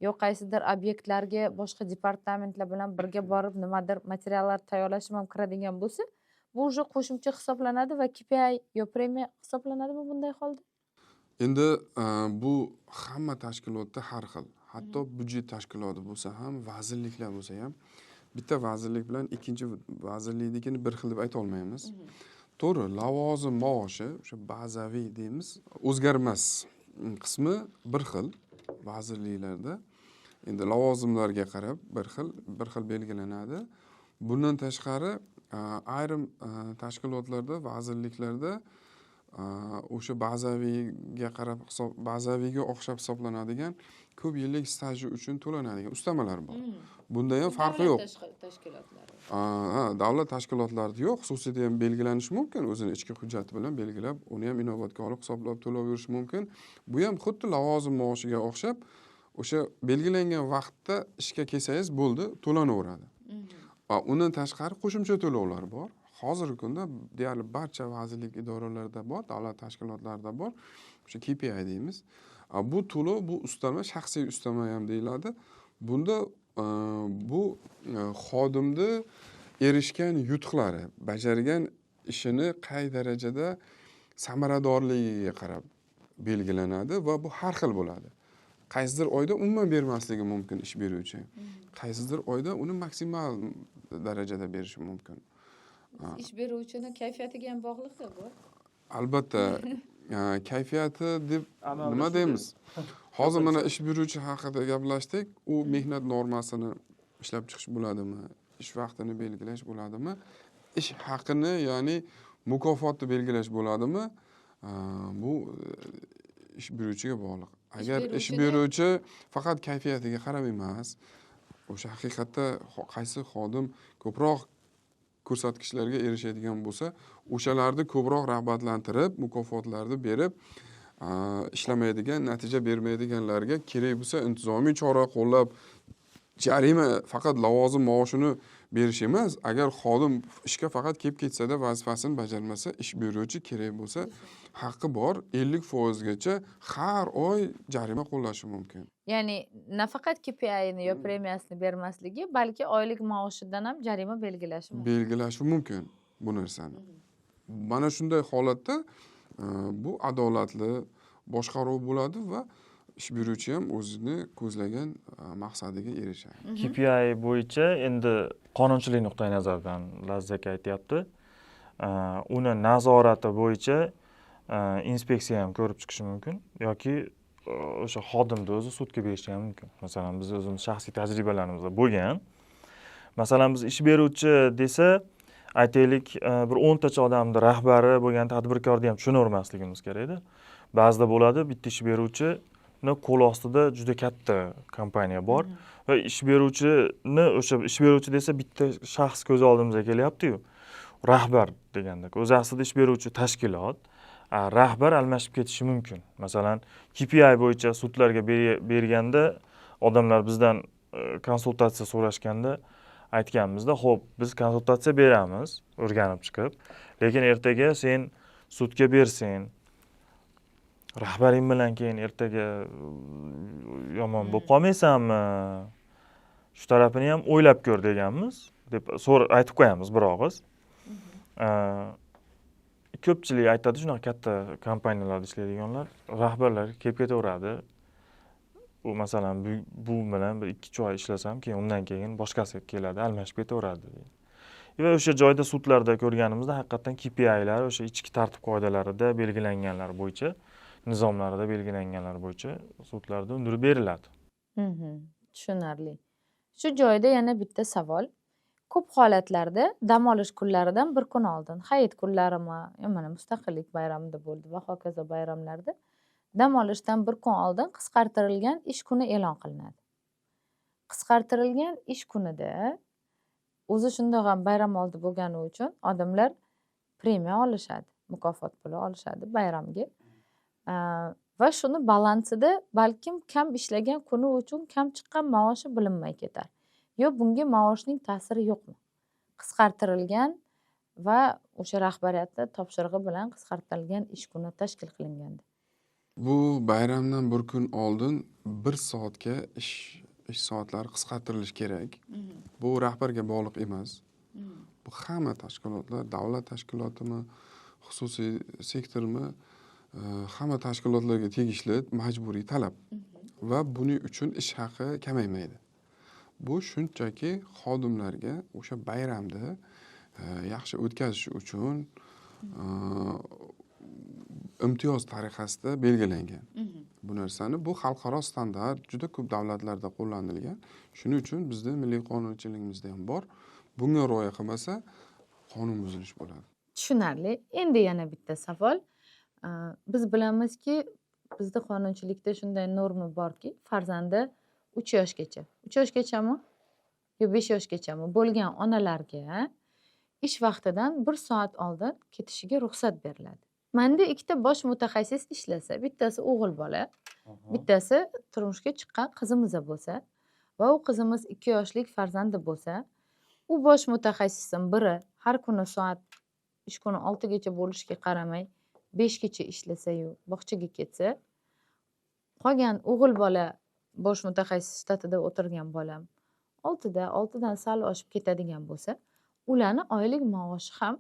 yo qaysidir obyektlarga boshqa departamentlar bilan birga borib nimadir materiallar tayyorlashim ham kiradigan bo'lsa, bu уже qo'shimcha hisoblanadi va KPI yo premiya hisoblanadimi bunday holda? Endi bu hamma tashkilotda har xil. Hatto byudjet tashkiloti bo'lsa ham, vazirliklar bo'lsa ham, bitta vazirlik bilan ikkinchi vazirliknikini bir xil deb ayta olmaymiz. To'g'ri, lavozim maoshi, o'sha bazaviy deymiz, o'zgarmas qismi bir xil vazirliklarda. Endi lavozimlarga qarab bir xil belgilanadi. Bundan tashqari ayrim tashkilotlarda, vazirliklarda o'sha bazaviyga qarab bazaviyga o'xshab hisoblanadigan ko'p yillik staji uchun to'lanadigan ustamalar bor. Bunda ham farqi yo'q. Davlat tashkilotlarida yo'q, xususida ham belgilanishi mumkin, o'zini ichki hujjati bilan belgilab, uni ham inobatga olib hisoblab to'layverish mumkin. Bu ham xuddi lavozim maoshiga o'xshab, o'sha belgilangan vaqtda ishga kelsangiz bo'ldi, to'lanaveradi. Undan tashqari qo'shimcha to'lovlar bor. Hozirgi kunda deyarli barcha vazirlik idoralarida bor, davlat tashkilotlarida bor. O'sha KPI deymiz. Bu to'lov, bu ustama, shaxsiy ustama ham deyiladi. Bunda bu xodimni erishgan yutuqlari, bajargan ishini qay darajada samaradorligiga qarab belgilanadi va bu har xil bo'ladi. Qaysidir oyda umuman bermasligi mumkin ish beruvchi. Qaysidir oyda uni maksimal darajada berishi mumkin. Ish beruvchini kayfiyatiga ham bog'liq-ku bu. Albatta, kayfiyati deb nima deymiz? Hozir mana ish beruvchi haqida gaplashdik. U mehnat normasini ishlab chiqish bo'ladimi? Ish vaqtini belgilash bo'ladimi? Ish haqini, ya'ni mukofotni belgilash bo'ladimi? Bu ish beruvchiga bog'liq. Agar ish beruvchi faqat kayfiyatiga qarab emas, o'sha haqiqatda qaysi xodim ko'proq ko'rsatkichlarga erishadigan bo'lsa, o'shalarni ko'proq rag'batlantirib, mukofotlarni berib, ishlamaydigan, natija bermaydiganlarga kerak bo'lsa intizomiy chora qo'llab, jarima faqat lavozim maoshini berish emas, agar xodim ishga faqat kelib ketsa-da vazifasini bajarmasa, ish beruvchi kerak bo'lsa, haqqi bor 50% gacha har oy jarima qo'llashi mumkin. Ya'ni nafaqat KPI'ni yo premiyasini bermasligi, balki oylik maoshidan ham jarima belgilashi mumkin. Belgilashi mumkin bu narsani. Mana shunday holatda bu adolatli boshqaruv bo'ladi va ish beruvchi ham o'zini ko'zlagan maqsadiga erishadi. KPI bo'yicha endi qonunchilik nuqtai nazaridan Lazzak aytyapti. Uni nazorati bo'yicha inspeksiya ham ko'rib chiqishi mumkin yoki o'sha xodimni o'zi sudga berishi ham mumkin. Masalan, biz o'zimiz shaxsiy tajribalarimizda bo'lgan. Masalan, biz ish beruvchi desa, aytaylik, bir 10 tacha odamni rahbari bo'lgan tadbirkorni ham tushunavermasligimiz kerak-da. Ba'zida bo'ladi, bitta ish beruvchini qo'l ostida juda katta kompaniya bor va ish beruvchini, o'sha ish beruvchi desa bitta shaxs ko'z oldimizga kelyapti-yu. Rahbar deganda, o'zi aslida ish beruvchi tashkilot, rahbar almashib ketishi mumkin. Masalan, KPI bo'yicha sudlarga berganda odamlar bizdan konsultatsiya so'rashganda aytganimizda, xo'p, biz konsultatsiya beramiz, o'rganib chiqib, lekin ertaga sen sudga bersang, rahbaring bilan keyin ertaga yomon bo'lib qolmaysanmi? Shu tarafini ham o'ylab ko'r deganmiz, deb aytib qo'yamiz bir og'iz. Ko'pchilik aytadi, shunaqa katta kompaniyalarda ishlaydiganlar, rahbarlar kelib ketaveradi. U masalan bu bilan bir 2 oy ishlasam, keyin undan keyin boshqasi keladi, almashib ketaveradi. Va o'sha joyda sudlarda ko'rganimizda haqiqatan KPI'lar o'sha ichki tartib qoidalarida belgilanganlar bo'yicha, nizomlarida belgilanganlar bo'yicha sudlarda undirib beriladi. Tushunarli. Shu joyda yana bitta savol. ko'p holatlarda dam olish kunlaridan bir kun oldin, hayit kunlarimi, mana mustaqillik bayramida bo'ldi va hokazo bayramlarda dam olishdan bir kun oldin qisqartirilgan ish kuni e'lon qilinadi. Qisqartirilgan ish kunida o'zi shundoq ham bayram oldi bo'lgani uchun odamlar premiya olishadi, mukofot puli olishadi bayramga. Va shuni balansida balkim kam ishlagan kuni uchun kam chiqqan maoshi bilinmay ketar. Yo bunga maoshning ta'siri yo'qmi? Qisqartirilgan va o'sha rahbariyatni topshirig'i bilan qisqartirilgan ish kuni tashkil qilinganda. Bu bayramdan bir kun oldin 1 soatga ish soatlari qisqartirilishi kerak. Bu rahbarga bog'liq emas. Bu hamma tashkilotlar, davlat tashkilotimi, xususiy sektormi, hamma tashkilotlarga tegishli majburiy talab. Va buning uchun ish haqi kamaymaydi. Bu shunchaki xodimlarga o'sha bayramda yaxshi o'tkazish uchun imtiyoz tariqasida belgilangan. Bu narsani bu xalqaro standart juda ko'p davlatlarda qo'llanilgan. Shuning uchun bizning milliy qonunchiligimizda ham bor. Bunga rioya qilmasa qonun buzilishi bo'ladi. Tushunarli. Endi yana bitta savol. Biz bilamizki, bizda qonunchilikda shunday norma borki, farzandi 3 yoshgacha. 3 yoshgachami? Yo 5 yoshgachami bo'lgan onalarga ish vaqtidan 1 soat oldin ketishiga ruxsat beriladi. Menda ikkita bosh mutaxassis ishlasa, bittasi o'g'il bola, bittasi turmushga chiqqan qizimiz bo'lsa va u qizimiz 2 yoshlik farzandi bo'lsa, u bosh mutaxassisdan biri har kuni soat ish kuni 6 gacha bo'lishiga qaramay 5 gacha ishlasa-yu bog'chaga ketsa, qolgan o'g'il bola bosh mutaxassis shtatida o'tirgan bolam 6dan sal oshib ketadigan bo'lsa, ularni oylik maoshi ham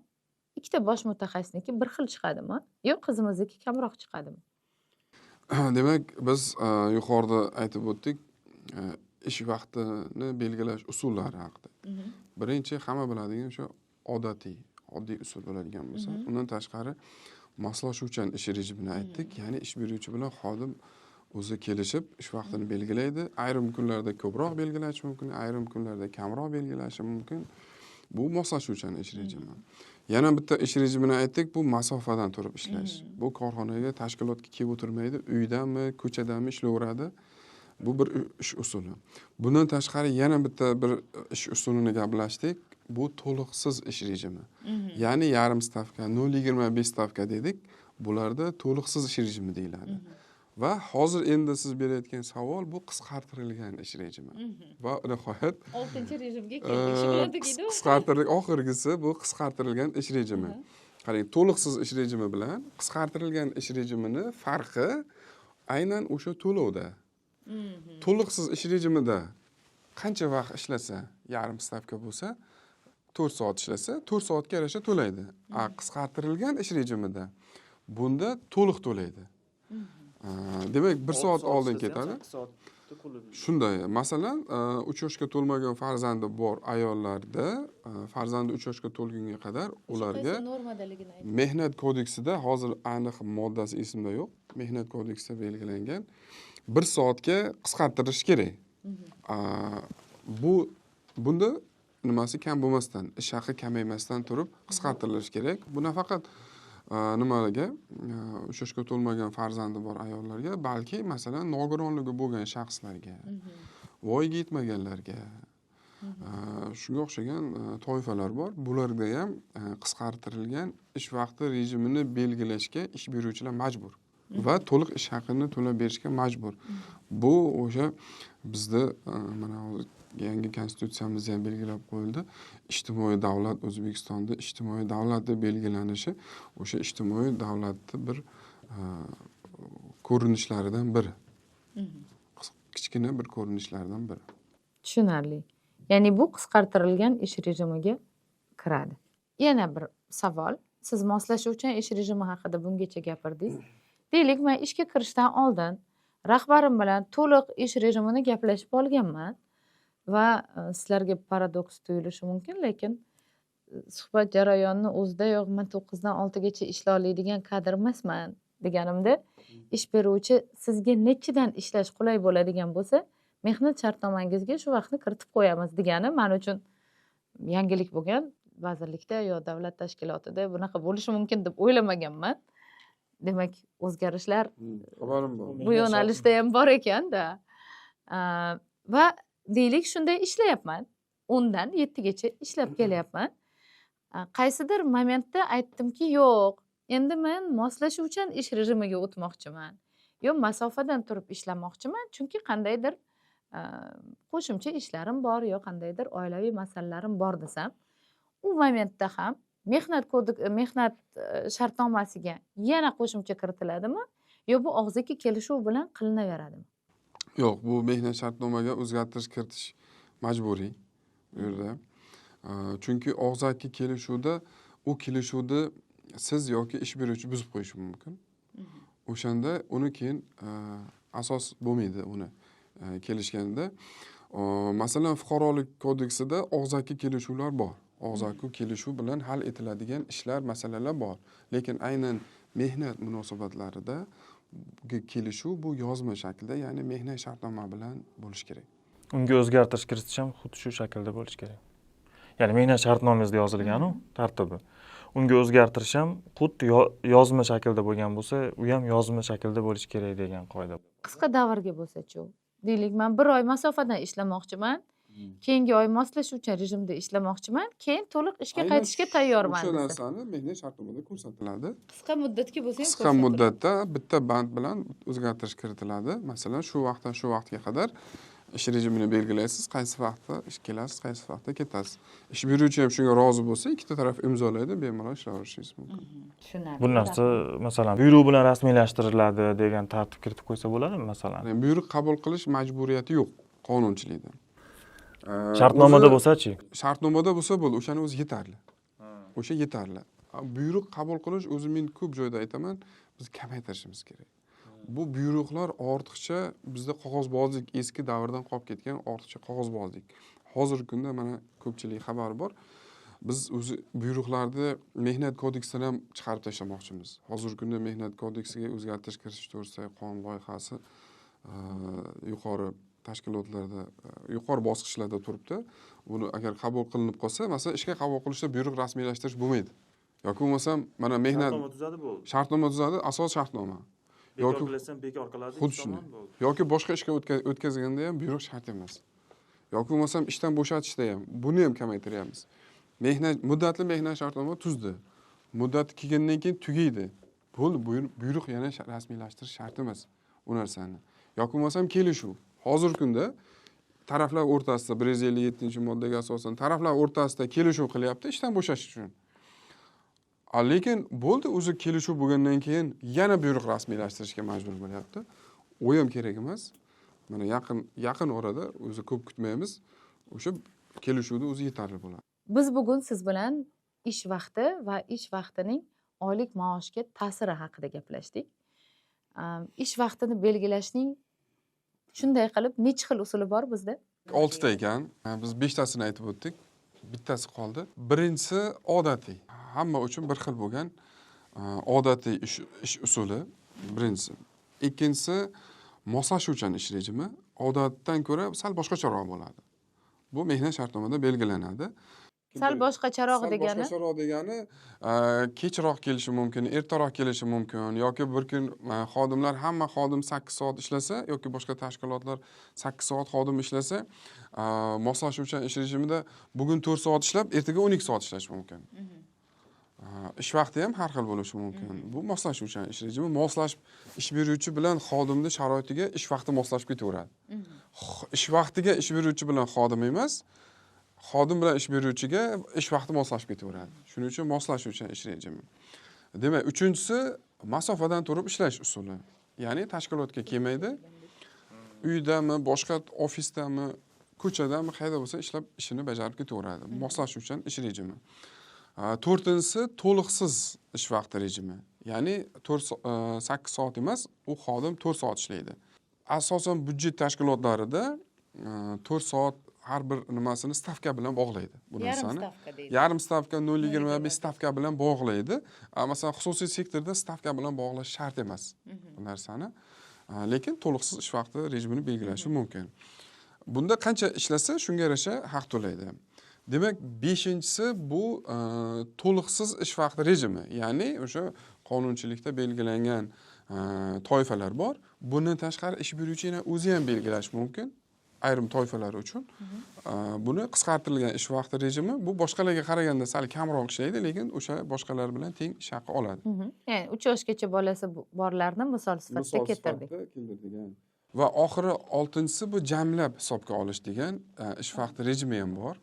ikkita bosh mutaxassisniki bir xil chiqadimi? Yo qizimizniki kamroq chiqadimi? Demak, biz yuqorida aytib o'tdik, ish vaqtini belgilash usullari haqida. Birinchi hamma biladigan o'sha oddiy usul bo'ladigan bo'lsa, undan tashqari moslashuvchan ish rejimini aytdik. Ya'ni ish beruvchi bilan xodim o'zi kelishib ish vaqtini belgilaydi. Ayrim kunlarda ko'proq belgilashi mumkin, ayrim kunlarda kamroq belgilashi mumkin. Bu moslashuvchan ish rejimi. Yana bitta ish rejimini aytdik, bu masofadan turib ishlash. Bu korxonaga, tashkilotga kelib o'tirmaydi, uydanmi, ko'chadanmi ishlayveradi. Bu bir ish usuli. Bundan tashqari yana bitta bir ish usulini gaplashdik. Bu to'liqsiz ish rejimi. Ya'ni yarim stavka, 0,25 stavka dedik. Bularda to'liqsiz ish rejimi deyiladi. Va hozir endi siz berayotgan savol bu qisqartirilgan ish rejimi. Va nihoyat 6-rejimga keldik. Qisqartirilgan oxirgisi bu qisqartirilgan ish rejimi. Qarang, to'liqsiz ish rejimi bilan qisqartirilgan ish rejimini farqi aynan o'sha to'lovda. To'liqsiz ish rejimida qancha vaqt ishlasa, yarim stavka bo'lsa, 4 soat ishlasa, 4 soatga yarasha to'laydi. Qisqartirilgan ish rejimida bunda to'liq to'laydi. Demak, 1 soat oldin ketadi. Shunday, masalan, 3 yoshga to'lmagan farzandi bor ayollarda, farzandi 3 yoshga to'lgunga qadar ularga Mehnat kodeksida, hozir aniq moddasi esimda yo'q, Mehnat kodeksida belgilangan 1 soatga qisqartirish kerak. Bunda nimasi kam bo'lmasdan, ish haqi kamaymasdan turib qisqartirilishi kerak. Bu nafaqat nimalarga, 3 yoshga to'lmagan farzandi bor ayollarga, balki masalan nogironligi bo'lgan shaxslarga, voyaga yetmaganlarga, shunga o'xshagan toifalar bor. Bularga ham qisqartirilgan ish vaqti rejimini belgilashga ish beruvchilar majbur va to'liq ish haqini to'lab berishga majbur. Bu o'sha bizda mana hozir yangi konstitutsiyamizda ham belgilab qo'yildi. Ijtimoiy davlat O'zbekistonda ijtimoiy davlat deb belgilanishi o'sha ijtimoiy davlatning bir ko'rinishlaridan biri. Kichkina bir ko'rinishlaridan biri. Tushunarli. Ya'ni bu qisqartirilgan ish rejimiga kiradi. Yana bir savol. Siz moslashuvchan ish rejimi haqida bungacha gapirdingiz. Deylik, men ishga kirishdan oldin rahbarim bilan to'liq ish rejimini gaplashib olganman va sizlarga paradoks tuyulishi mumkin, lekin suhbat jarayonini o'zidayoq men 9 dan 6 gacha ishla oladigan kadr emasman deganimda, ish beruvchi sizga nechidan ishlash qulay bo'ladigan bo'lsa, mehnat shartnomangizga shu vaqtni kiritib qo'yamiz degani men uchun yangilik bo'lgan vazirlikda yo davlat tashkilotida bunaqa bo'lishi mumkin deb o'ylamaganman. Demak, o'zgarishlar Xabarim bor. bu yo'nalishda ham bor ekanda. Va deylik shunday ishlayapman. 10 dan 7 gacha ishlab kelyapman. Qaysidir momentda aytdimki, yo'q, endi men moslashuvchan ish rejimiga o'tmoqchiman. Yo masofadan turib ishlamoqchiman, chunki qandaydir qo'shimcha ishlarim bor yo qandaydir oilaviy masalalarim bor desam, u momentda ham mehnat shartnomasiga yana qo'shimcha kiritiladimi yo bu og'zaki kelishuv bilan qilinaveradimi? Yo'q, bu mehnat shartnomaga o'zgartirish kiritish majburiy bu yerda. Chunki og'zaki kelishuvda u kelishuvni siz yoki ish beruvchi buzib qo'yishi mumkin. O'shanda uni keyin asos bo'lmaydi uni kelishganda. Masalan, fuqarolik kodeksida og'zaki kelishuvlar bor. Og'zaki kelishuv bilan hal etiladigan ishlar, masalalar bor. Lekin aynan mehnat munosabatlarida kelishuv bu yozma shaklda, ya'ni mehnat shartnoma bilan bo'lishi kerak. Unga o'zgartirish kiritish ham xuddi shu shaklda bo'lishi kerak. Ya'ni mehnat shartnomamizda yozilgan-u tartibi. Unga o'zgartirish ham xuddi yozma shaklda bo'lgan bo'lsa, u ham yozma shaklda bo'lishi kerak degan qoida. Qisqa davrga bo'lsa-chi, deylik, men 1 oy masofadan ishlamoqchiman, keyingi oy moslashuvchan rejimda ishlamoqchiman, keyin to'liq ishga qaytishga tayyorman. O'sha narsani mehnat shartnomada ko'rsatiladi. Qisqa muddatga bo'lsa ham Qisqa muddatda bitta band bilan o'zgartirish kiritiladi. Masalan, shu vaqtdan shu vaqtga qadar ish rejimini belgilaysiz, qaysi vaqtda ish kelasiz, qaysi vaqtda ketasiz. Ish beruvchi ham shunga rozi bo'lsa, ikkita taraf imzolaydi, bemalol ishlaverishingiz mumkin. Tushunarli. Bu narsa masalan buyruq bilan rasmiylashtiriladi degan tartib kiritib qo'ysa bo'ladimi masalan? Yani buyruq qabul qilish majburiyati yo'q qonunchilikda. Shartnomada bo'lsa-chi? Shartnomada bo'lsa bo'ldi, o'shani o'zi yetarli. O'sha yetarli. Buyruq qabul qilish o'zi men ko'p joyda aytaman, biz kamaytirishimiz kerak. Bu buyruqlar ortiqcha bizda qog'ozbozlik, eski davrdan qolib ketgan ortiqcha qog'ozbozlik. Hozirgi kunda mana ko'pchilik xabari bor. Biz o'zi buyruqlarni mehnat kodeksidan ham chiqarib tashlamoqchimiz. Hozirgi kunda mehnat kodeksiga o'zgartirish kiritish to'g'risidagi qonun loyihasi yuqori tashkilotlarda, yuqori bosqichlarda turibdi. Buni agar qabul qilinib qolsa, masalan, ishga qabul qilishda buyruq rasmiylashtirish bo'lmaydi. Yoki bo'lmasam, mana mehnat shartnoma tuzadi, asos shartnoma. Yoki bekor qiladi. Xuddi shunday. Yoki boshqa ishga o'tkazganda ham buyruq shart emas. Yoki bo'lmasam ishdan bo'shatishda ham buni ham kamaytiryapmiz. Muddatli mehnat shartnoma tuzdi. Muddati kelgandan keyin tugaydi. Bo'ldi, buyruq yana rasmiylashtirish shart emas u narsani. Yoki bo'lmasam kelishuv. Hozirgi kunda taraflar o'rtasida 157-moddaga asosan taraflar o'rtasida kelishuv qilyapti ishdan bo'shash uchun. Lekin bo'ldi, o'zi kelishuv bo'lgandan keyin yana buyruq rasmiylashtirishga majbur bo'lyapti. U ham kerak emas. Mana yaqin orada o'zi ko'p kutmaymiz. O'sha kelishuvda o'zi yetarli bo'ladi. Biz bugun siz bilan ish vaqti va ish vaqtining oylik maoshga ta'siri haqida gaplashdik. Ish vaqtini belgilashning shunday qilib necha xil usuli bor bizda? 6 ta ekan. Biz 5 tasini aytib o'tdik. Bittasi qoldi. Birinchisi odatiy. Hamma uchun bir xil bo'lgan odatiy ish usuli birinchisi. Ikkinchisi moslashuvchan ish rejimi. Odatdan ko'ra sal boshqacharoq bo'ladi. Bu mehnat shartnomada belgilanadi. Sal boshqacharoq degani? Boshqacharoq degani kechroq kelishi mumkin, ertaroq kelishi mumkin yoki bir kun xodimlar hamma xodim 8 soat ishlasa yoki boshqa tashkilotlar 8 soat xodim ishlasa, moslashuvchan ish rejimida bugun 4 soat ishlab, ertaga 12 soat ishlash mumkin. Ish vaqti ham har xil bo'lishi mumkin. Bu moslashuvchan ish rejimi, moslashib ish beruvchi bilan xodimning sharoitiga ish vaqti moslashib ketaveradi. Ish vaqtiga ish beruvchi bilan xodim emas, xodim bilan ish beruvchiga ish vaqti moslashib ketaveradi. Shuning uchun moslashuvchan ish rejimi. Demak, uchinchisi masofadan turib ishlash usuli. Ya'ni tashkilotga kelmaydi. Uydami, boshqa ofisdami, ko'chadami, qayerda bo'lsa ishlab ishini bajarib ketaveradi. Moslashuvchan ish rejimi. To'rtinchisi to'liqsiz ish vaqti rejimi. Ya'ni 8 soat emas, u xodim 4 soat ishlaydi. Asosan budjet tashkilotlarida 4 soat har bir nimasini stavka bilan bog'laydi bu narsani. Yarim stavka, 0,25 stavka bilan bog'laydi. Masalan, xususiy sektorda stavka bilan bog'lash shart emas bu narsani. Lekin to'liqsiz ish vaqti rejimini belgilashi mumkin. Bunda qancha ishlasa, shunga yarasha haq to'laydi. Demak, beshinchisi bu to'liqsiz ish vaqti rejimi. Ya'ni o'sha qonunchilikda belgilangan toifalar bor. Bundan tashqari ish beruvchining o'zi ham belgilashi mumkin. Ayrim toifalar uchun. Buni qisqartirilgan ish vaqti rejimi bu boshqalarga qaraganda sal kamroq ishlaydi, lekin o'sha boshqalar bilan teng ish haqi oladi. Ya'ni 3 yoshgacha bolasi borlarni misol sifatida keltirdik. Va oxiri 6-si bu jamlab hisobga olish degan ish vaqti rejimi ham bor.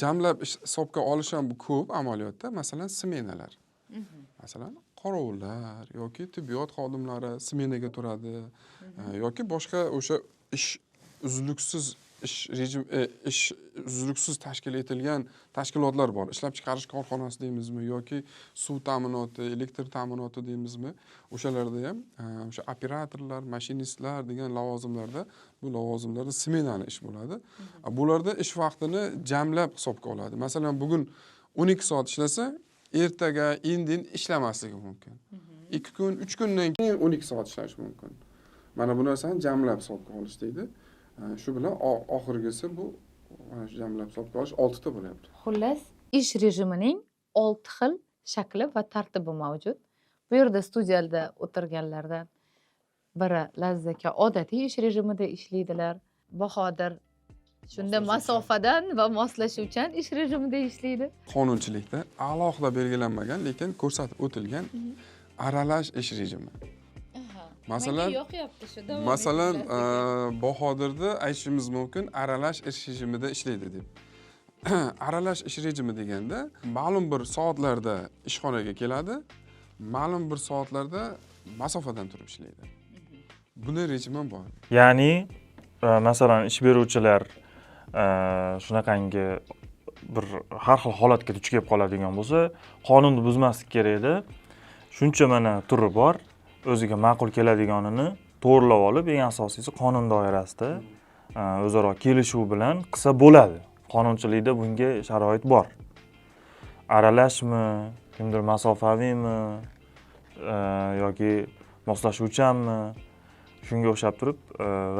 Jamlab hisobga olish ham bu ko'p amaliyotda, masalan, smenalar. Masalan, qorovullar yoki tibbiyot xodimlari smenaga turadi yoki boshqa o'sha ish uzluksiz tashkil etilgan tashkilotlar bor. Ishlab chiqarish korxonasi deymizmi yoki suv ta'minoti, elektr ta'minoti deymizmi? O'shalarda ham o'sha operatorlar, mashinistlar degan lavozimlarda bu lavozimlarda smenali ish bo'ladi. Bularda ish vaqtini jamlab hisobga oladi. Masalan, bugun 12 soat ishlasa, ertaga indin ishlamasligi mumkin. 2 kun, 3 kundan keyin 12 soat ishlash mumkin. Mana bu narsani jamlab hisobga olish deydi. Shu bilan oxirgisi bu mana shu jamlab hisobga olish 6 ta bo'lyapti. Xullas, ish rejimining 6 xil shakli va tartibi mavjud. Bu yerda studiyada o'tirganlardan biri Laziz aka odatiy ish rejimida ishlaydilar. Bahodir shunda masofadan va moslashuvchan ish rejimida ishlaydi. Qonunchilikda alohida belgilanmagan, lekin ko'rsatib o'tilgan aralash ish rejimi. Masalan, Bahodirda aytishimiz mumkin, aralash ish rejimida ishlaydi deb. Aralash ish rejimi deganda, ma'lum bir soatlarda ishxonaga keladi, ma'lum bir soatlarda masofadan turib ishlaydi. Bunday rejim ham bor. Ya'ni, masalan, ish beruvchilar shunaqangi bir har xil holatga duch kelib qoladigan bo'lsa, qonunni buzmaslik kerak-da. Shuncha mana turi bor. O'ziga ma'qul keladiganini to'g'rilab olib, eng asosiysi qonun doirasida o'zaro kelishuv bilan qilsa bo'ladi. Qonunchilikda bunga sharoit bor. Aralashmi, kimdir masofaviymi yoki moslashuvchanmi, shunga o'xshab turib,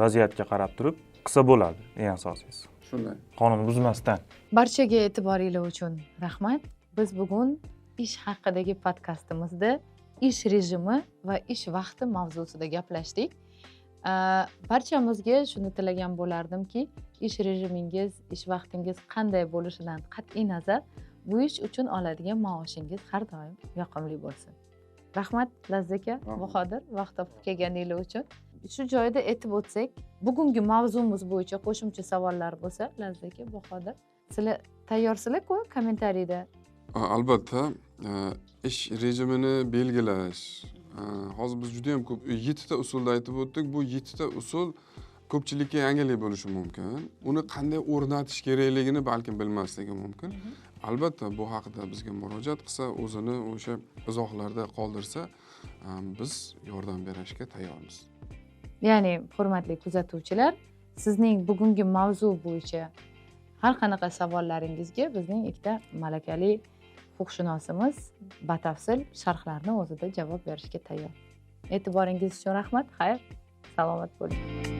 vaziyatga qarab turib qilsa bo'ladi, eng asosiysi. Shunday. Qonun buzmasdan. Barchaga e'tiboringlar uchun rahmat. Biz bugun ish haqidagi podkastimizda ish rejimi va ish vaqti mavzusida gaplashdik. Barchamizga shuni tilagan bo'lardimki, ish rejimingiz, ish vaqtingiz qanday bo'lishidan qat'iy nazar, bu ish uchun oladigan maoshingiz har doim yoqimli bo'lsin. Rahmat Laziz aka, Bahodir, vaqt topib kelganingiz uchun. Shu joyda aytib o'tsak, bugungi mavzumiz bo'yicha qo'shimcha savollar bo'lsa, Laziz aka, Bahodir, sizlar tayyorsizlar-ku kommentariyda. Albatta, ish rejimini belgilash. Hozir biz juda ham ko'p 7 ta usulda aytib o'tdik. Bu 7 ta usul ko'pchilikka yangilik bo'lishi mumkin. Uni qanday o'rnatish kerakligini balkim bilmasligi mumkin. Albatta, bu haqida bizga murojaat qilsa, o'zini o'sha izohlarda qoldirsa, biz yordam berishga tayyormiz. Ya'ni, hurmatli kuzatuvchilar, sizning bugungi mavzu bo'yicha har qanaqa savollaringizga bizning ikkita malakali huquqshunosimiz batafsil sharhlarni o'zida javob berishga tayyor. E'tiboringiz uchun rahmat. Xayr, salomat bo'ling.